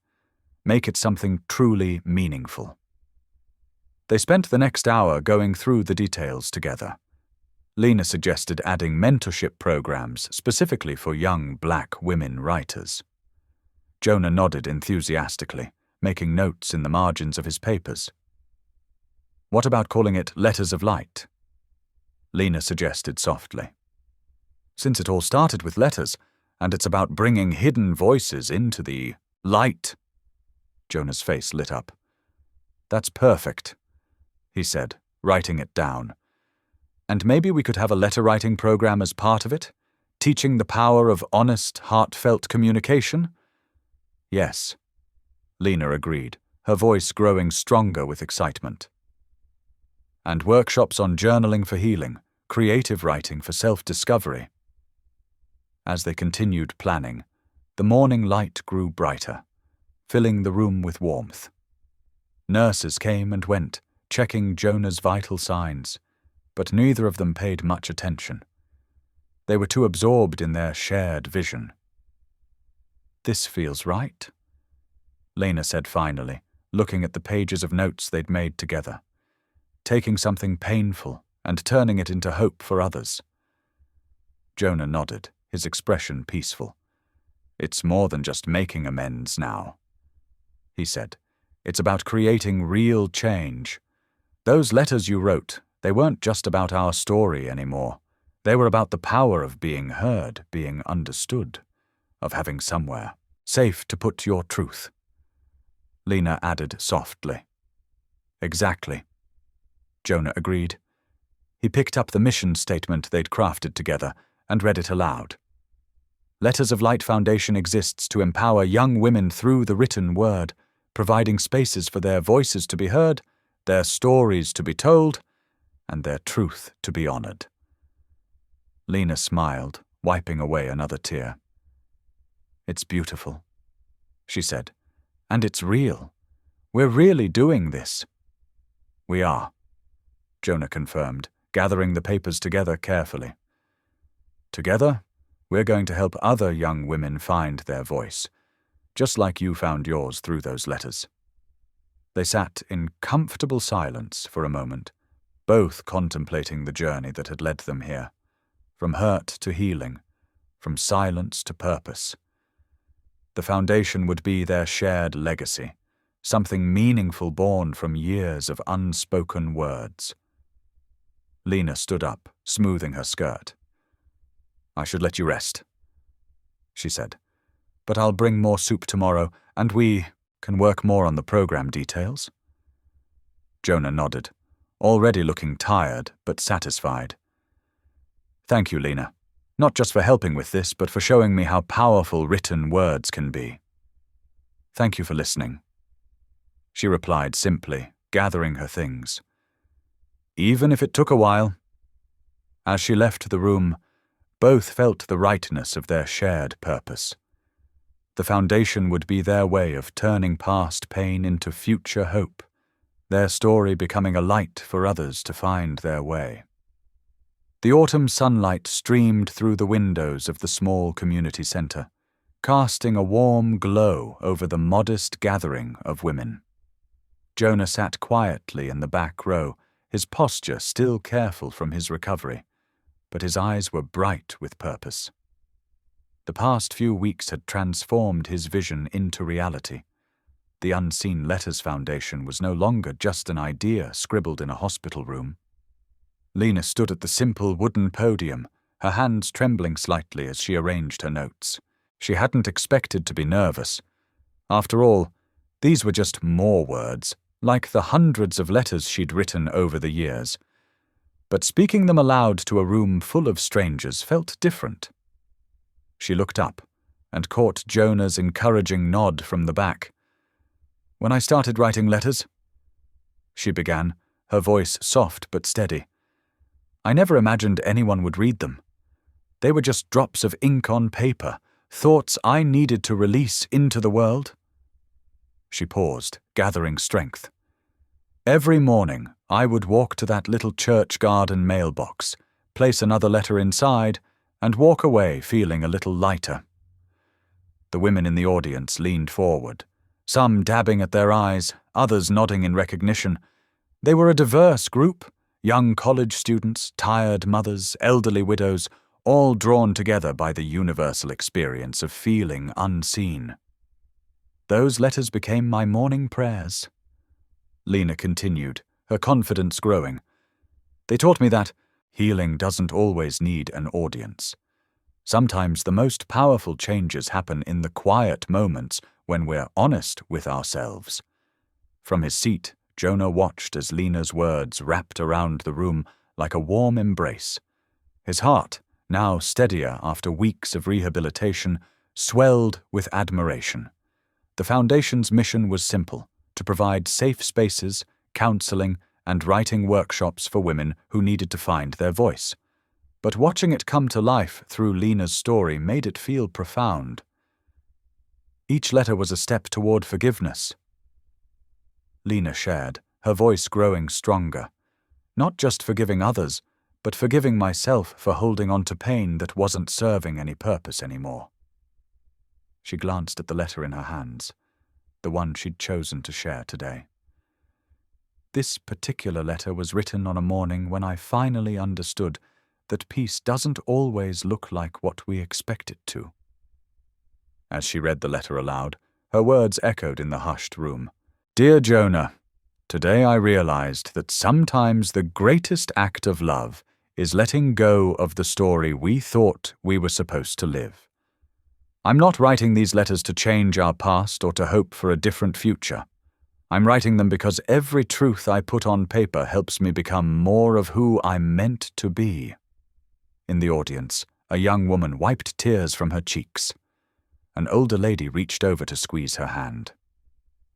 Make it something truly meaningful." They spent the next hour going through the details together. Lena suggested adding mentorship programs specifically for young Black women writers. Jonah nodded enthusiastically, making notes in the margins of his papers. "What about calling it Letters of Light?" Lena suggested softly. "Since it all started with letters, and it's about bringing hidden voices into the light." Jonah's face lit up. "That's perfect," he said, writing it down. "And maybe we could have a letter-writing program as part of it, teaching the power of honest, heartfelt communication?" "Yes," Lena agreed, her voice growing stronger with excitement. "And workshops on journaling for healing, creative writing for self-discovery." As they continued planning, the morning light grew brighter, filling the room with warmth. Nurses came and went, checking Jonah's vital signs, but neither of them paid much attention. They were too absorbed in their shared vision. "This feels right," Lena said finally, looking at the pages of notes they'd made together, taking something painful and turning it into hope for others. Jonah nodded, his expression peaceful. "It's more than just making amends now," he said. "It's about creating real change. Those letters you wrote, they weren't just about our story anymore. They were about the power of being heard, being understood, of having somewhere safe to put your truth." Lena added softly. "Exactly," Jonah agreed. He picked up the mission statement they'd crafted together and read it aloud. "Letters of Light Foundation exists to empower young women through the written word, providing spaces for their voices to be heard, their stories to be told, and their truth to be honored." Lena smiled, wiping away another tear. "It's beautiful," she said, "and it's real. We're really doing this." "We are," Jonah confirmed, gathering the papers together carefully. "Together, we're going to help other young women find their voice, just like you found yours through those letters." They sat in comfortable silence for a moment, both contemplating the journey that had led them here, from hurt to healing, from silence to purpose. The foundation would be their shared legacy, something meaningful born from years of unspoken words. Lena stood up, smoothing her skirt. "I should let you rest," she said, "but I'll bring more soup tomorrow, and we can work more on the program details." Jonah nodded, already looking tired but satisfied. "Thank you, Lena, not just for helping with this, but for showing me how powerful written words can be." "Thank you for listening," she replied simply, gathering her things. "Even if it took a while." As she left the room, both felt the rightness of their shared purpose. The foundation would be their way of turning past pain into future hope, their story becoming a light for others to find their way. The autumn sunlight streamed through the windows of the small community center, casting a warm glow over the modest gathering of women. Jonah sat quietly in the back row, his posture still careful from his recovery, but his eyes were bright with purpose. The past few weeks had transformed his vision into reality. The Unseen Letters Foundation was no longer just an idea scribbled in a hospital room. Lena stood at the simple wooden podium, her hands trembling slightly as she arranged her notes. She hadn't expected to be nervous. After all, these were just more words, like the hundreds of letters she'd written over the years. But speaking them aloud to a room full of strangers felt different. She looked up and caught Jonah's encouraging nod from the back. "When I started writing letters," she began, her voice soft but steady, "I never imagined anyone would read them. They were just drops of ink on paper, thoughts I needed to release into the world." She paused, gathering strength. "Every morning, I would walk to that little church garden mailbox, place another letter inside, and walk away feeling a little lighter." The women in the audience leaned forward, some dabbing at their eyes, others nodding in recognition. They were a diverse group, young college students, tired mothers, elderly widows, all drawn together by the universal experience of feeling unseen. "Those letters became my morning prayers," Lena continued, her confidence growing. "They taught me that healing doesn't always need an audience. Sometimes the most powerful changes happen in the quiet moments when we're honest with ourselves." From his seat, Jonah watched as Lena's words wrapped around the room like a warm embrace. His heart, now steadier after weeks of rehabilitation, swelled with admiration. The Foundation's mission was simple: to provide safe spaces, counseling, and writing workshops for women who needed to find their voice. But watching it come to life through Lena's story made it feel profound. Each letter was a step toward forgiveness, Lena shared, her voice growing stronger. Not just forgiving others, but forgiving myself for holding on to pain that wasn't serving any purpose anymore. She glanced at the letter in her hands, the one she'd chosen to share today. This particular letter was written on a morning when I finally understood that peace doesn't always look like what we expect it to. As she read the letter aloud, her words echoed in the hushed room. Dear Jonah, today I realized that sometimes the greatest act of love is letting go of the story we thought we were supposed to live. I'm not writing these letters to change our past or to hope for a different future. I'm writing them because every truth I put on paper helps me become more of who I'm meant to be. In the audience, a young woman wiped tears from her cheeks. An older lady reached over to squeeze her hand.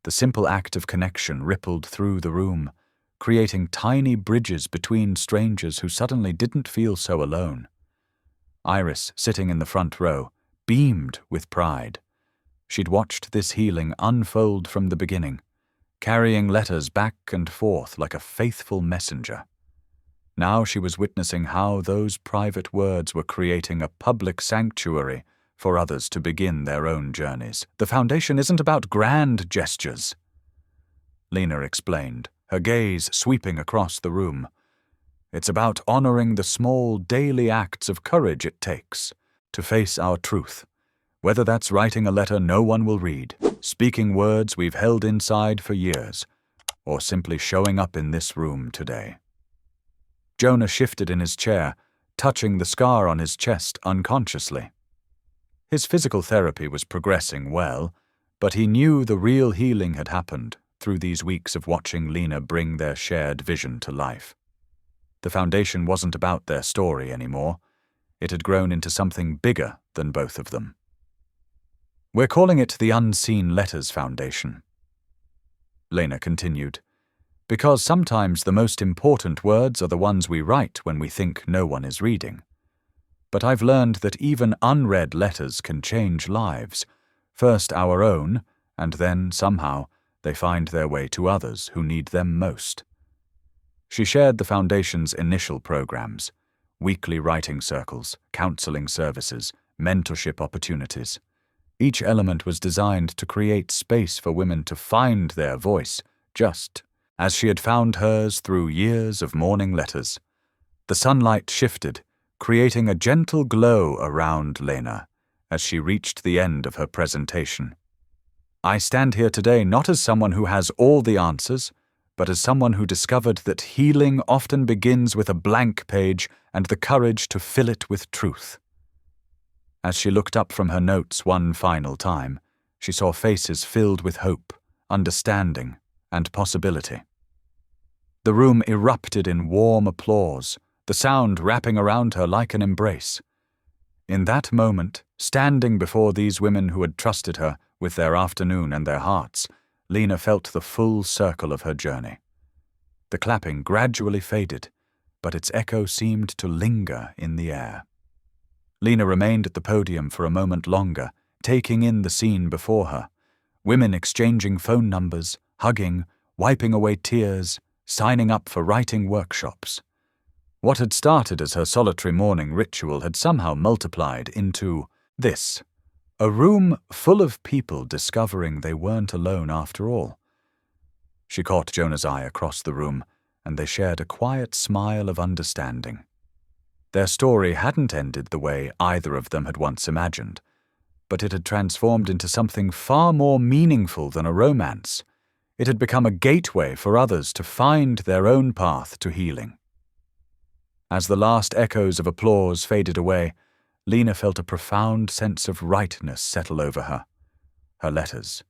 The simple act of connection rippled through the room, creating tiny bridges between strangers who suddenly didn't feel so alone. Iris, sitting in the front row, beamed with pride. She'd watched this healing unfold from the beginning, carrying letters back and forth like a faithful messenger. Now she was witnessing how those private words were creating a public sanctuary for others to begin their own journeys. The foundation isn't about grand gestures, Lena explained, her gaze sweeping across the room. It's about honoring the small daily acts of courage it takes to face our truth, whether that's writing a letter no one will read, speaking words we've held inside for years, or simply showing up in this room today. Jonah shifted in his chair, touching the scar on his chest unconsciously. His physical therapy was progressing well, but he knew the real healing had happened through these weeks of watching Lena bring their shared vision to life. The foundation wasn't about their story anymore. It had grown into something bigger than both of them. We're calling it the Unseen Letters Foundation, Lena continued, because sometimes the most important words are the ones we write when we think no one is reading. But I've learned that even unread letters can change lives, first our own, and then, somehow, they find their way to others who need them most. She shared the Foundation's initial programs: weekly writing circles, counseling services, mentorship opportunities. Each element was designed to create space for women to find their voice, just as she had found hers through years of morning letters. The sunlight shifted, creating a gentle glow around Lena as she reached the end of her presentation. I stand here today not as someone who has all the answers, but as someone who discovered that healing often begins with a blank page and the courage to fill it with truth. As she looked up from her notes one final time, she saw faces filled with hope, understanding, and possibility. The room erupted in warm applause, the sound wrapping around her like an embrace. In that moment, standing before these women who had trusted her with their afternoon and their hearts, Lena felt the full circle of her journey. The clapping gradually faded, but its echo seemed to linger in the air. Lena remained at the podium for a moment longer, taking in the scene before her. Women exchanging phone numbers, hugging, wiping away tears, signing up for writing workshops. What had started as her solitary morning ritual had somehow multiplied into this: a room full of people discovering they weren't alone after all. She caught Jonah's eye across the room, and they shared a quiet smile of understanding. Their story hadn't ended the way either of them had once imagined, but it had transformed into something far more meaningful than a romance. It had become a gateway for others to find their own path to healing. As the last echoes of applause faded away, Lena felt a profound sense of rightness settle over her. Her letters,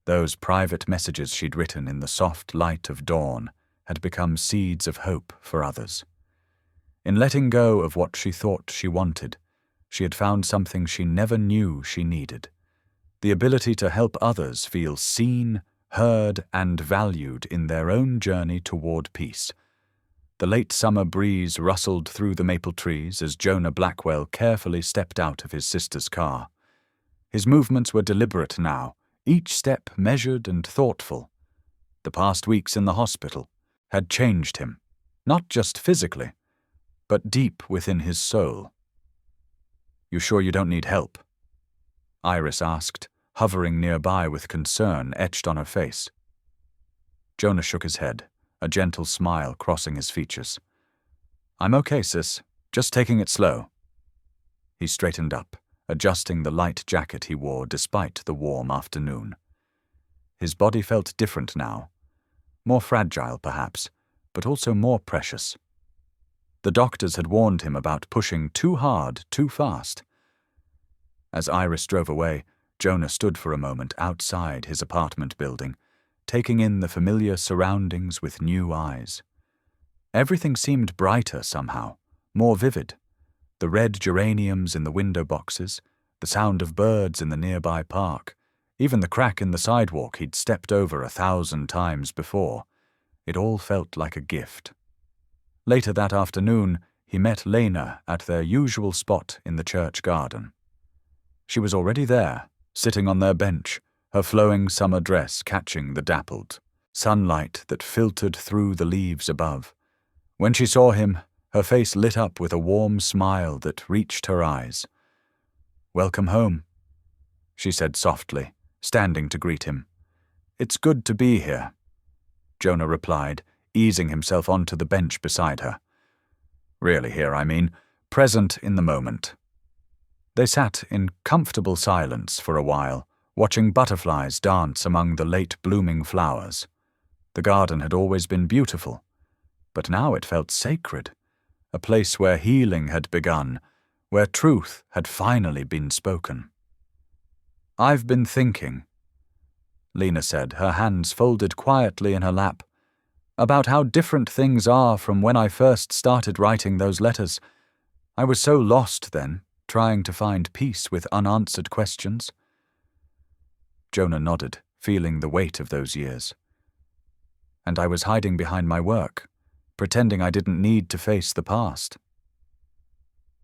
those private messages she'd written in the soft light of dawn, had become seeds of hope for others. In letting go of what she thought she wanted, she had found something she never knew she needed: the ability to help others feel seen, heard, and valued in their own journey toward peace. The late summer breeze rustled through the maple trees as Jonah Blackwell carefully stepped out of his sister's car. His movements were deliberate now, each step measured and thoughtful. The past weeks in the hospital had changed him, not just physically, but deep within his soul. "You sure you don't need help?" Iris asked, hovering nearby with concern etched on her face. Jonah shook his head, a gentle smile crossing his features. "I'm okay, sis. Just taking it slow." He straightened up, adjusting the light jacket he wore despite the warm afternoon. His body felt different now. More fragile, perhaps, but also more precious. The doctors had warned him about pushing too hard, too fast. As Iris drove away, Jonah stood for a moment outside his apartment building, taking in the familiar surroundings with new eyes. Everything seemed brighter somehow, more vivid. The red geraniums in the window boxes, the sound of birds in the nearby park, even the crack in the sidewalk he'd stepped over 1,000 times before. It all felt like a gift. Later that afternoon, he met Lena at their usual spot in the church garden. She was already there, sitting on their bench, her flowing summer dress catching the dappled sunlight that filtered through the leaves above. When she saw him, her face lit up with a warm smile that reached her eyes. "Welcome home," she said softly, standing to greet him. "It's good to be here," Jonah replied, easing himself onto the bench beside her. "Really here, I mean, present in the moment." They sat in comfortable silence for a while, watching butterflies dance among the late-blooming flowers. The garden had always been beautiful, but now it felt sacred, a place where healing had begun, where truth had finally been spoken. "I've been thinking," Lena said, her hands folded quietly in her lap, "about how different things are from when I first started writing those letters. I was so lost then, trying to find peace with unanswered questions." Jonah nodded, feeling the weight of those years. "And I was hiding behind my work, pretending I didn't need to face the past."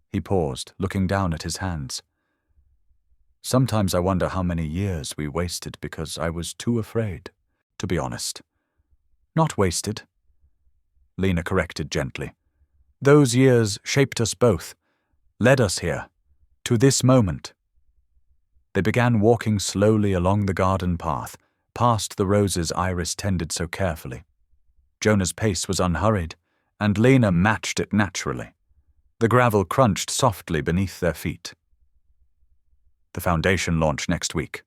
He paused, looking down at his hands. "Sometimes I wonder how many years we wasted because I was too afraid, to be honest." "Not wasted," Lena corrected gently. "Those years shaped us both, led us here, to this moment." They began walking slowly along the garden path, past the roses Iris tended so carefully. Jonah's pace was unhurried, and Lena matched it naturally. The gravel crunched softly beneath their feet. "The foundation launch next week,"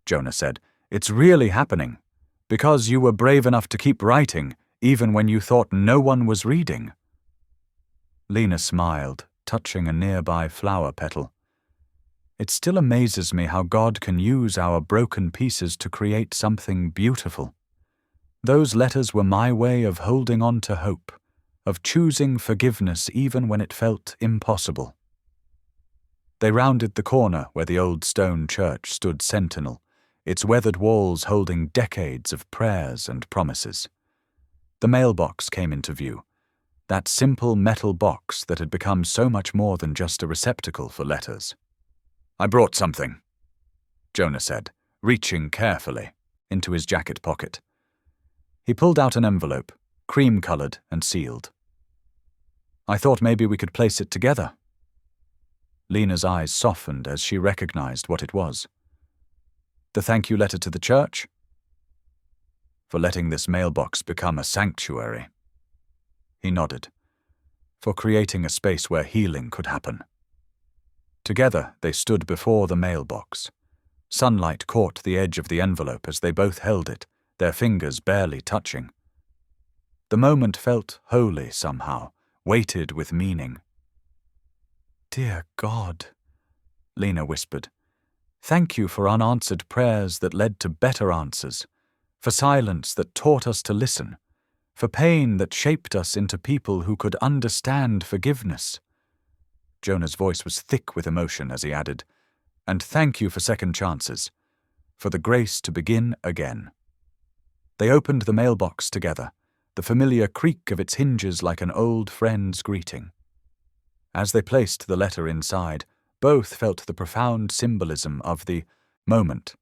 Jonah said. "It's really happening, because you were brave enough to keep writing, even when you thought no one was reading." Lena smiled, touching a nearby flower petal. "It still amazes me how God can use our broken pieces to create something beautiful. Those letters were my way of holding on to hope, of choosing forgiveness even when it felt impossible." They rounded the corner where the old stone church stood sentinel, its weathered walls holding decades of prayers and promises. The mailbox came into view, that simple metal box that had become so much more than just a receptacle for letters. "I brought something," Jonah said, reaching carefully into his jacket pocket. He pulled out an envelope, cream-colored and sealed. "I thought maybe we could place it together." Lena's eyes softened as she recognized what it was. "The thank you letter to the church?" "For letting this mailbox become a sanctuary." He nodded. "For creating a space where healing could happen." Together they stood before the mailbox. Sunlight caught the edge of the envelope as they both held it, their fingers barely touching. The moment felt holy somehow, weighted with meaning. "Dear God," Lena whispered, "thank you for unanswered prayers that led to better answers, for silence that taught us to listen, for pain that shaped us into people who could understand forgiveness." Jonah's voice was thick with emotion as he added, "And thank you for second chances, for the grace to begin again." They opened the mailbox together, the familiar creak of its hinges like an old friend's greeting. As they placed the letter inside, both felt the profound symbolism of the moment,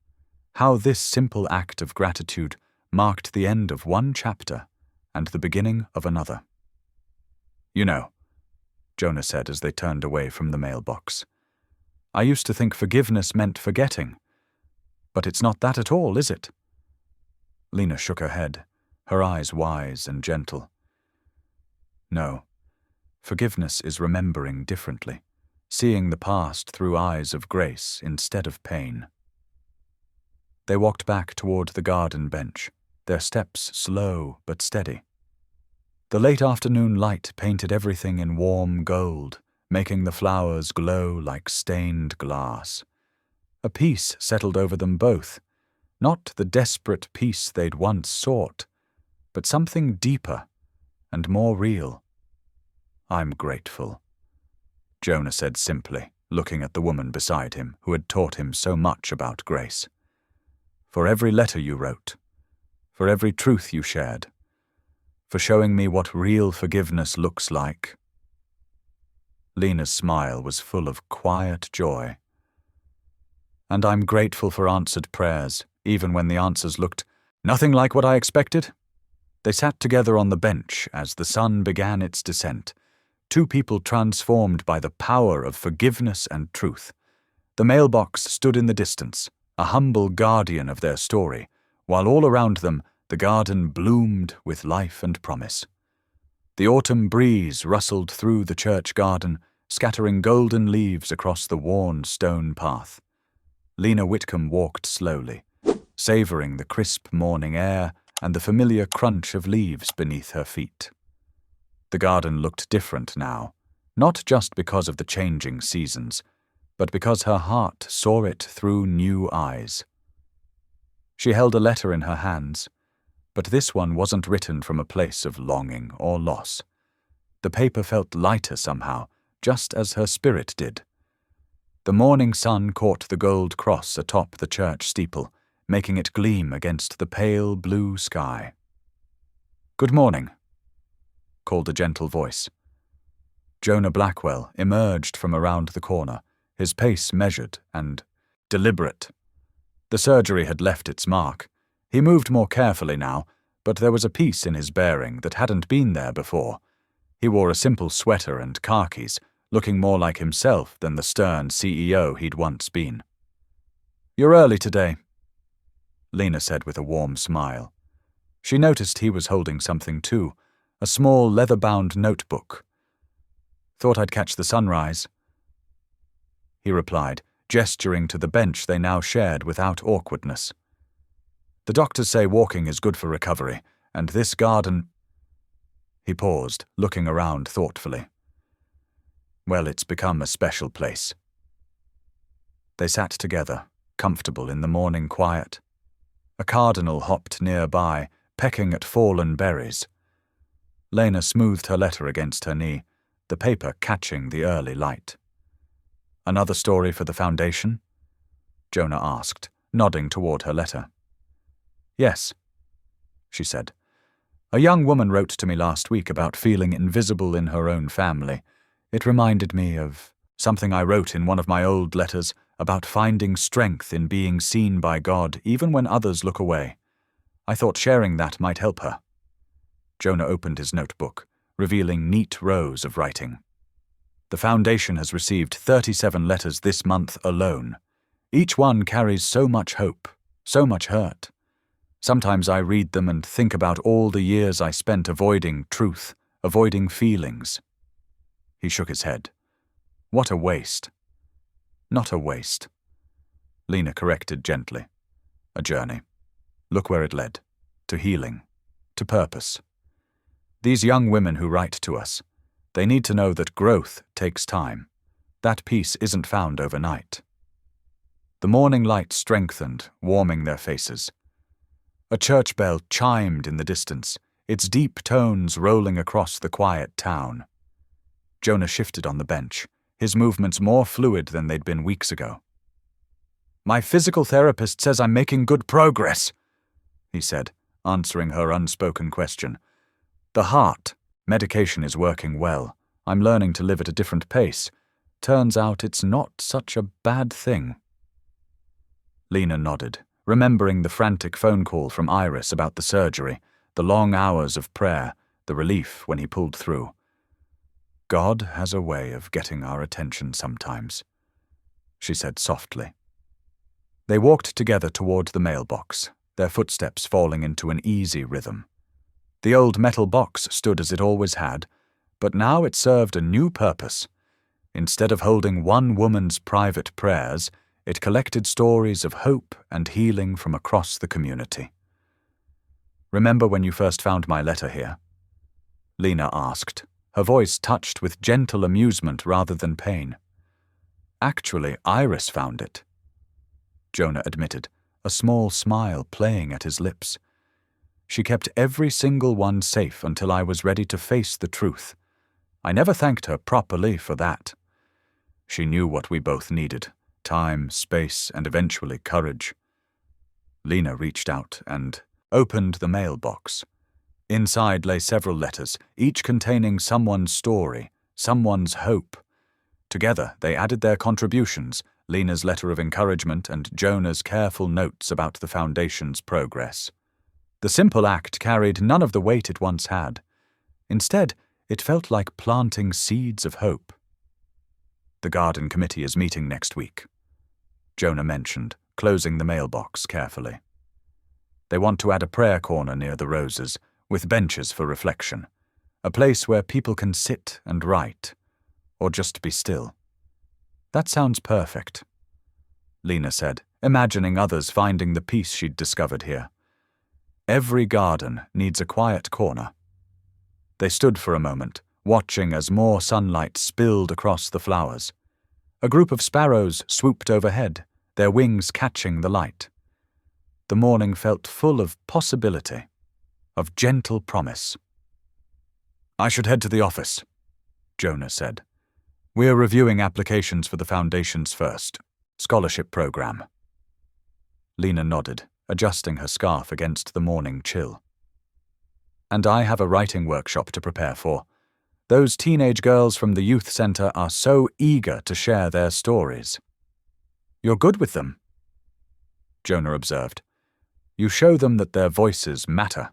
how this simple act of gratitude marked the end of one chapter and the beginning of another. "You know," Jonah said as they turned away from the mailbox. I used to think forgiveness meant forgetting. But it's not that at all, is it? Lena shook her head, her eyes wise and gentle. No. Forgiveness is remembering differently, seeing the past through eyes of grace instead of pain. They walked back toward the garden bench, their steps slow but steady. The late afternoon light painted everything in warm gold, making the flowers glow like stained glass. A peace settled over them both, not the desperate peace they'd once sought, but something deeper and more real. I'm grateful, Jonah said simply, looking at the woman beside him who had taught him so much about grace. For every letter you wrote, for every truth you shared, for showing me what real forgiveness looks like. Lena's smile was full of quiet joy. And I'm grateful for answered prayers, even when the answers looked nothing like what I expected. They sat together on the bench as the sun began its descent, two people transformed by the power of forgiveness and truth. The mailbox stood in the distance, a humble guardian of their story, while all around them the garden bloomed with life and promise. The autumn breeze rustled through the church garden, scattering golden leaves across the worn stone path. Lena Whitcomb walked slowly, savoring the crisp morning air and the familiar crunch of leaves beneath her feet. The garden looked different now, not just because of the changing seasons, but because her heart saw it through new eyes. She held a letter in her hands, but this one wasn't written from a place of longing or loss. The paper felt lighter somehow, just as her spirit did. The morning sun caught the gold cross atop the church steeple, making it gleam against the pale blue sky. "Good morning," called a gentle voice. Jonah Blackwell emerged from around the corner, his pace measured and deliberate. The surgery had left its mark. He moved more carefully now, but there was a peace in his bearing that hadn't been there before. He wore a simple sweater and khakis, looking more like himself than the stern CEO he'd once been. "You're early today," Lena said with a warm smile. She noticed he was holding something too, a small leather-bound notebook. "Thought I'd catch the sunrise," he replied, gesturing to the bench they now shared without awkwardness. "The doctors say walking is good for recovery, and this garden—" He paused, looking around thoughtfully. "Well, it's become a special place." They sat together, comfortable in the morning quiet. A cardinal hopped nearby, pecking at fallen berries. Lena smoothed her letter against her knee, the paper catching the early light. "Another story for the foundation?" Jonah asked, nodding toward her letter. "Yes," she said. "A young woman wrote to me last week about feeling invisible in her own family. It reminded me of something I wrote in one of my old letters about finding strength in being seen by God even when others look away. I thought sharing that might help her." Jonah opened his notebook, revealing neat rows of writing. "The Foundation has received 37 letters this month alone. Each one carries so much hope, so much hurt. Sometimes I read them and think about all the years I spent avoiding truth, avoiding feelings." He shook his head. "What a waste." "Not a waste," Lena corrected gently. "A journey. Look where it led. To healing. To purpose. These young women who write to us, they need to know that growth takes time. That peace isn't found overnight." The morning light strengthened, warming their faces. A church bell chimed in the distance, its deep tones rolling across the quiet town. Jonah shifted on the bench, his movements more fluid than they'd been weeks ago. "My physical therapist says I'm making good progress," he said, answering her unspoken question. "The heart. Medication is working well. I'm learning to live at a different pace. Turns out it's not such a bad thing." Lena nodded, remembering the frantic phone call from Iris about the surgery, the long hours of prayer, the relief when he pulled through. God has a way of getting our attention sometimes, she said softly. They walked together toward the mailbox, their footsteps falling into an easy rhythm. The old metal box stood as it always had, but now it served a new purpose. Instead of holding one woman's private prayers, it collected stories of hope and healing from across the community. "Remember when you first found my letter here?" Lena asked, her voice touched with gentle amusement rather than pain. "Actually, Iris found it," Jonah admitted, a small smile playing at his lips. "She kept every single one safe until I was ready to face the truth. I never thanked her properly for that. She knew what we both needed: time, space, and eventually courage." Lena reached out and opened the mailbox. Inside lay several letters, each containing someone's story, someone's hope. Together they added their contributions, Lena's letter of encouragement and Jonah's careful notes about the Foundation's progress. The simple act carried none of the weight it once had. Instead, it felt like planting seeds of hope. "The garden committee is meeting next week," Jonah mentioned, closing the mailbox carefully. "They want to add a prayer corner near the roses, with benches for reflection, a place where people can sit and write, or just be still." "That sounds perfect," Lena said, imagining others finding the peace she'd discovered here. "Every garden needs a quiet corner." They stood for a moment, watching as more sunlight spilled across the flowers. A group of sparrows swooped overhead, their wings catching the light. The morning felt full of possibility, of gentle promise. "I should head to the office," Jonah said. "We're reviewing applications for the Foundation's first scholarship program." Lena nodded, adjusting her scarf against the morning chill. "And I have a writing workshop to prepare for. Those teenage girls from the youth center are so eager to share their stories." "You're good with them," Jonah observed. "You show them that their voices matter."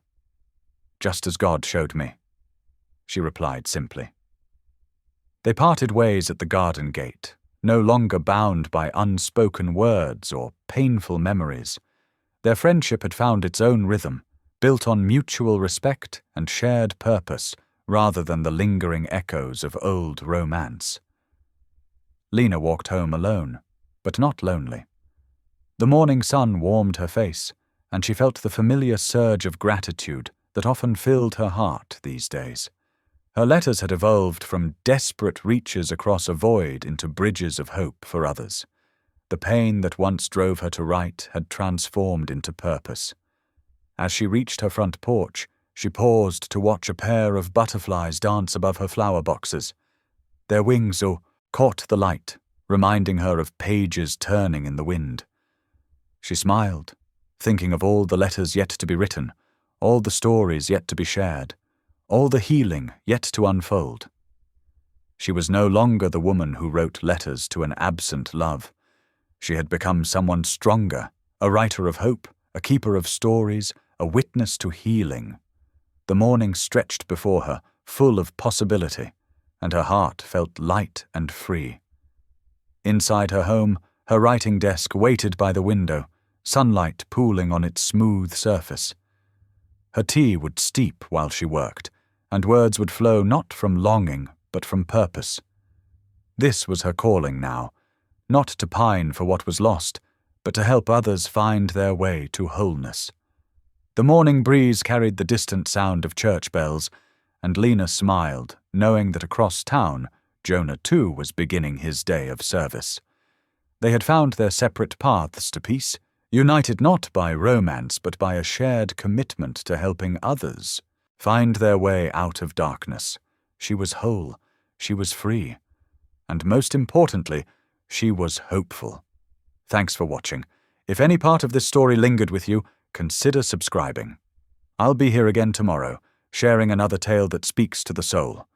"Just as God showed me," she replied simply. They parted ways at the garden gate, no longer bound by unspoken words or painful memories. Their friendship had found its own rhythm, built on mutual respect and shared purpose, rather than the lingering echoes of old romance. Lena walked home alone, but not lonely. The morning sun warmed her face, and she felt the familiar surge of gratitude that often filled her heart these days. Her letters had evolved from desperate reaches across a void into bridges of hope for others. The pain that once drove her to write had transformed into purpose. As she reached her front porch, she paused to watch a pair of butterflies dance above her flower boxes. Their wings caught the light, reminding her of pages turning in the wind. She smiled, thinking of all the letters yet to be written, all the stories yet to be shared, all the healing yet to unfold. She was no longer the woman who wrote letters to an absent love. She had become someone stronger, a writer of hope, a keeper of stories, a witness to healing. The morning stretched before her, full of possibility, and her heart felt light and free. Inside her home, her writing desk waited by the window, sunlight pooling on its smooth surface. Her tea would steep while she worked, and words would flow not from longing, but from purpose. This was her calling now, not to pine for what was lost, but to help others find their way to wholeness. The morning breeze carried the distant sound of church bells, and Lena smiled, knowing that across town, Jonah too was beginning his day of service. They had found their separate paths to peace, united not by romance but by a shared commitment to helping others find their way out of darkness. She was whole, she was free, and most importantly, she was hopeful. Thanks for watching. If any part of this story lingered with you, consider subscribing. I'll be here again tomorrow, sharing another tale that speaks to the soul.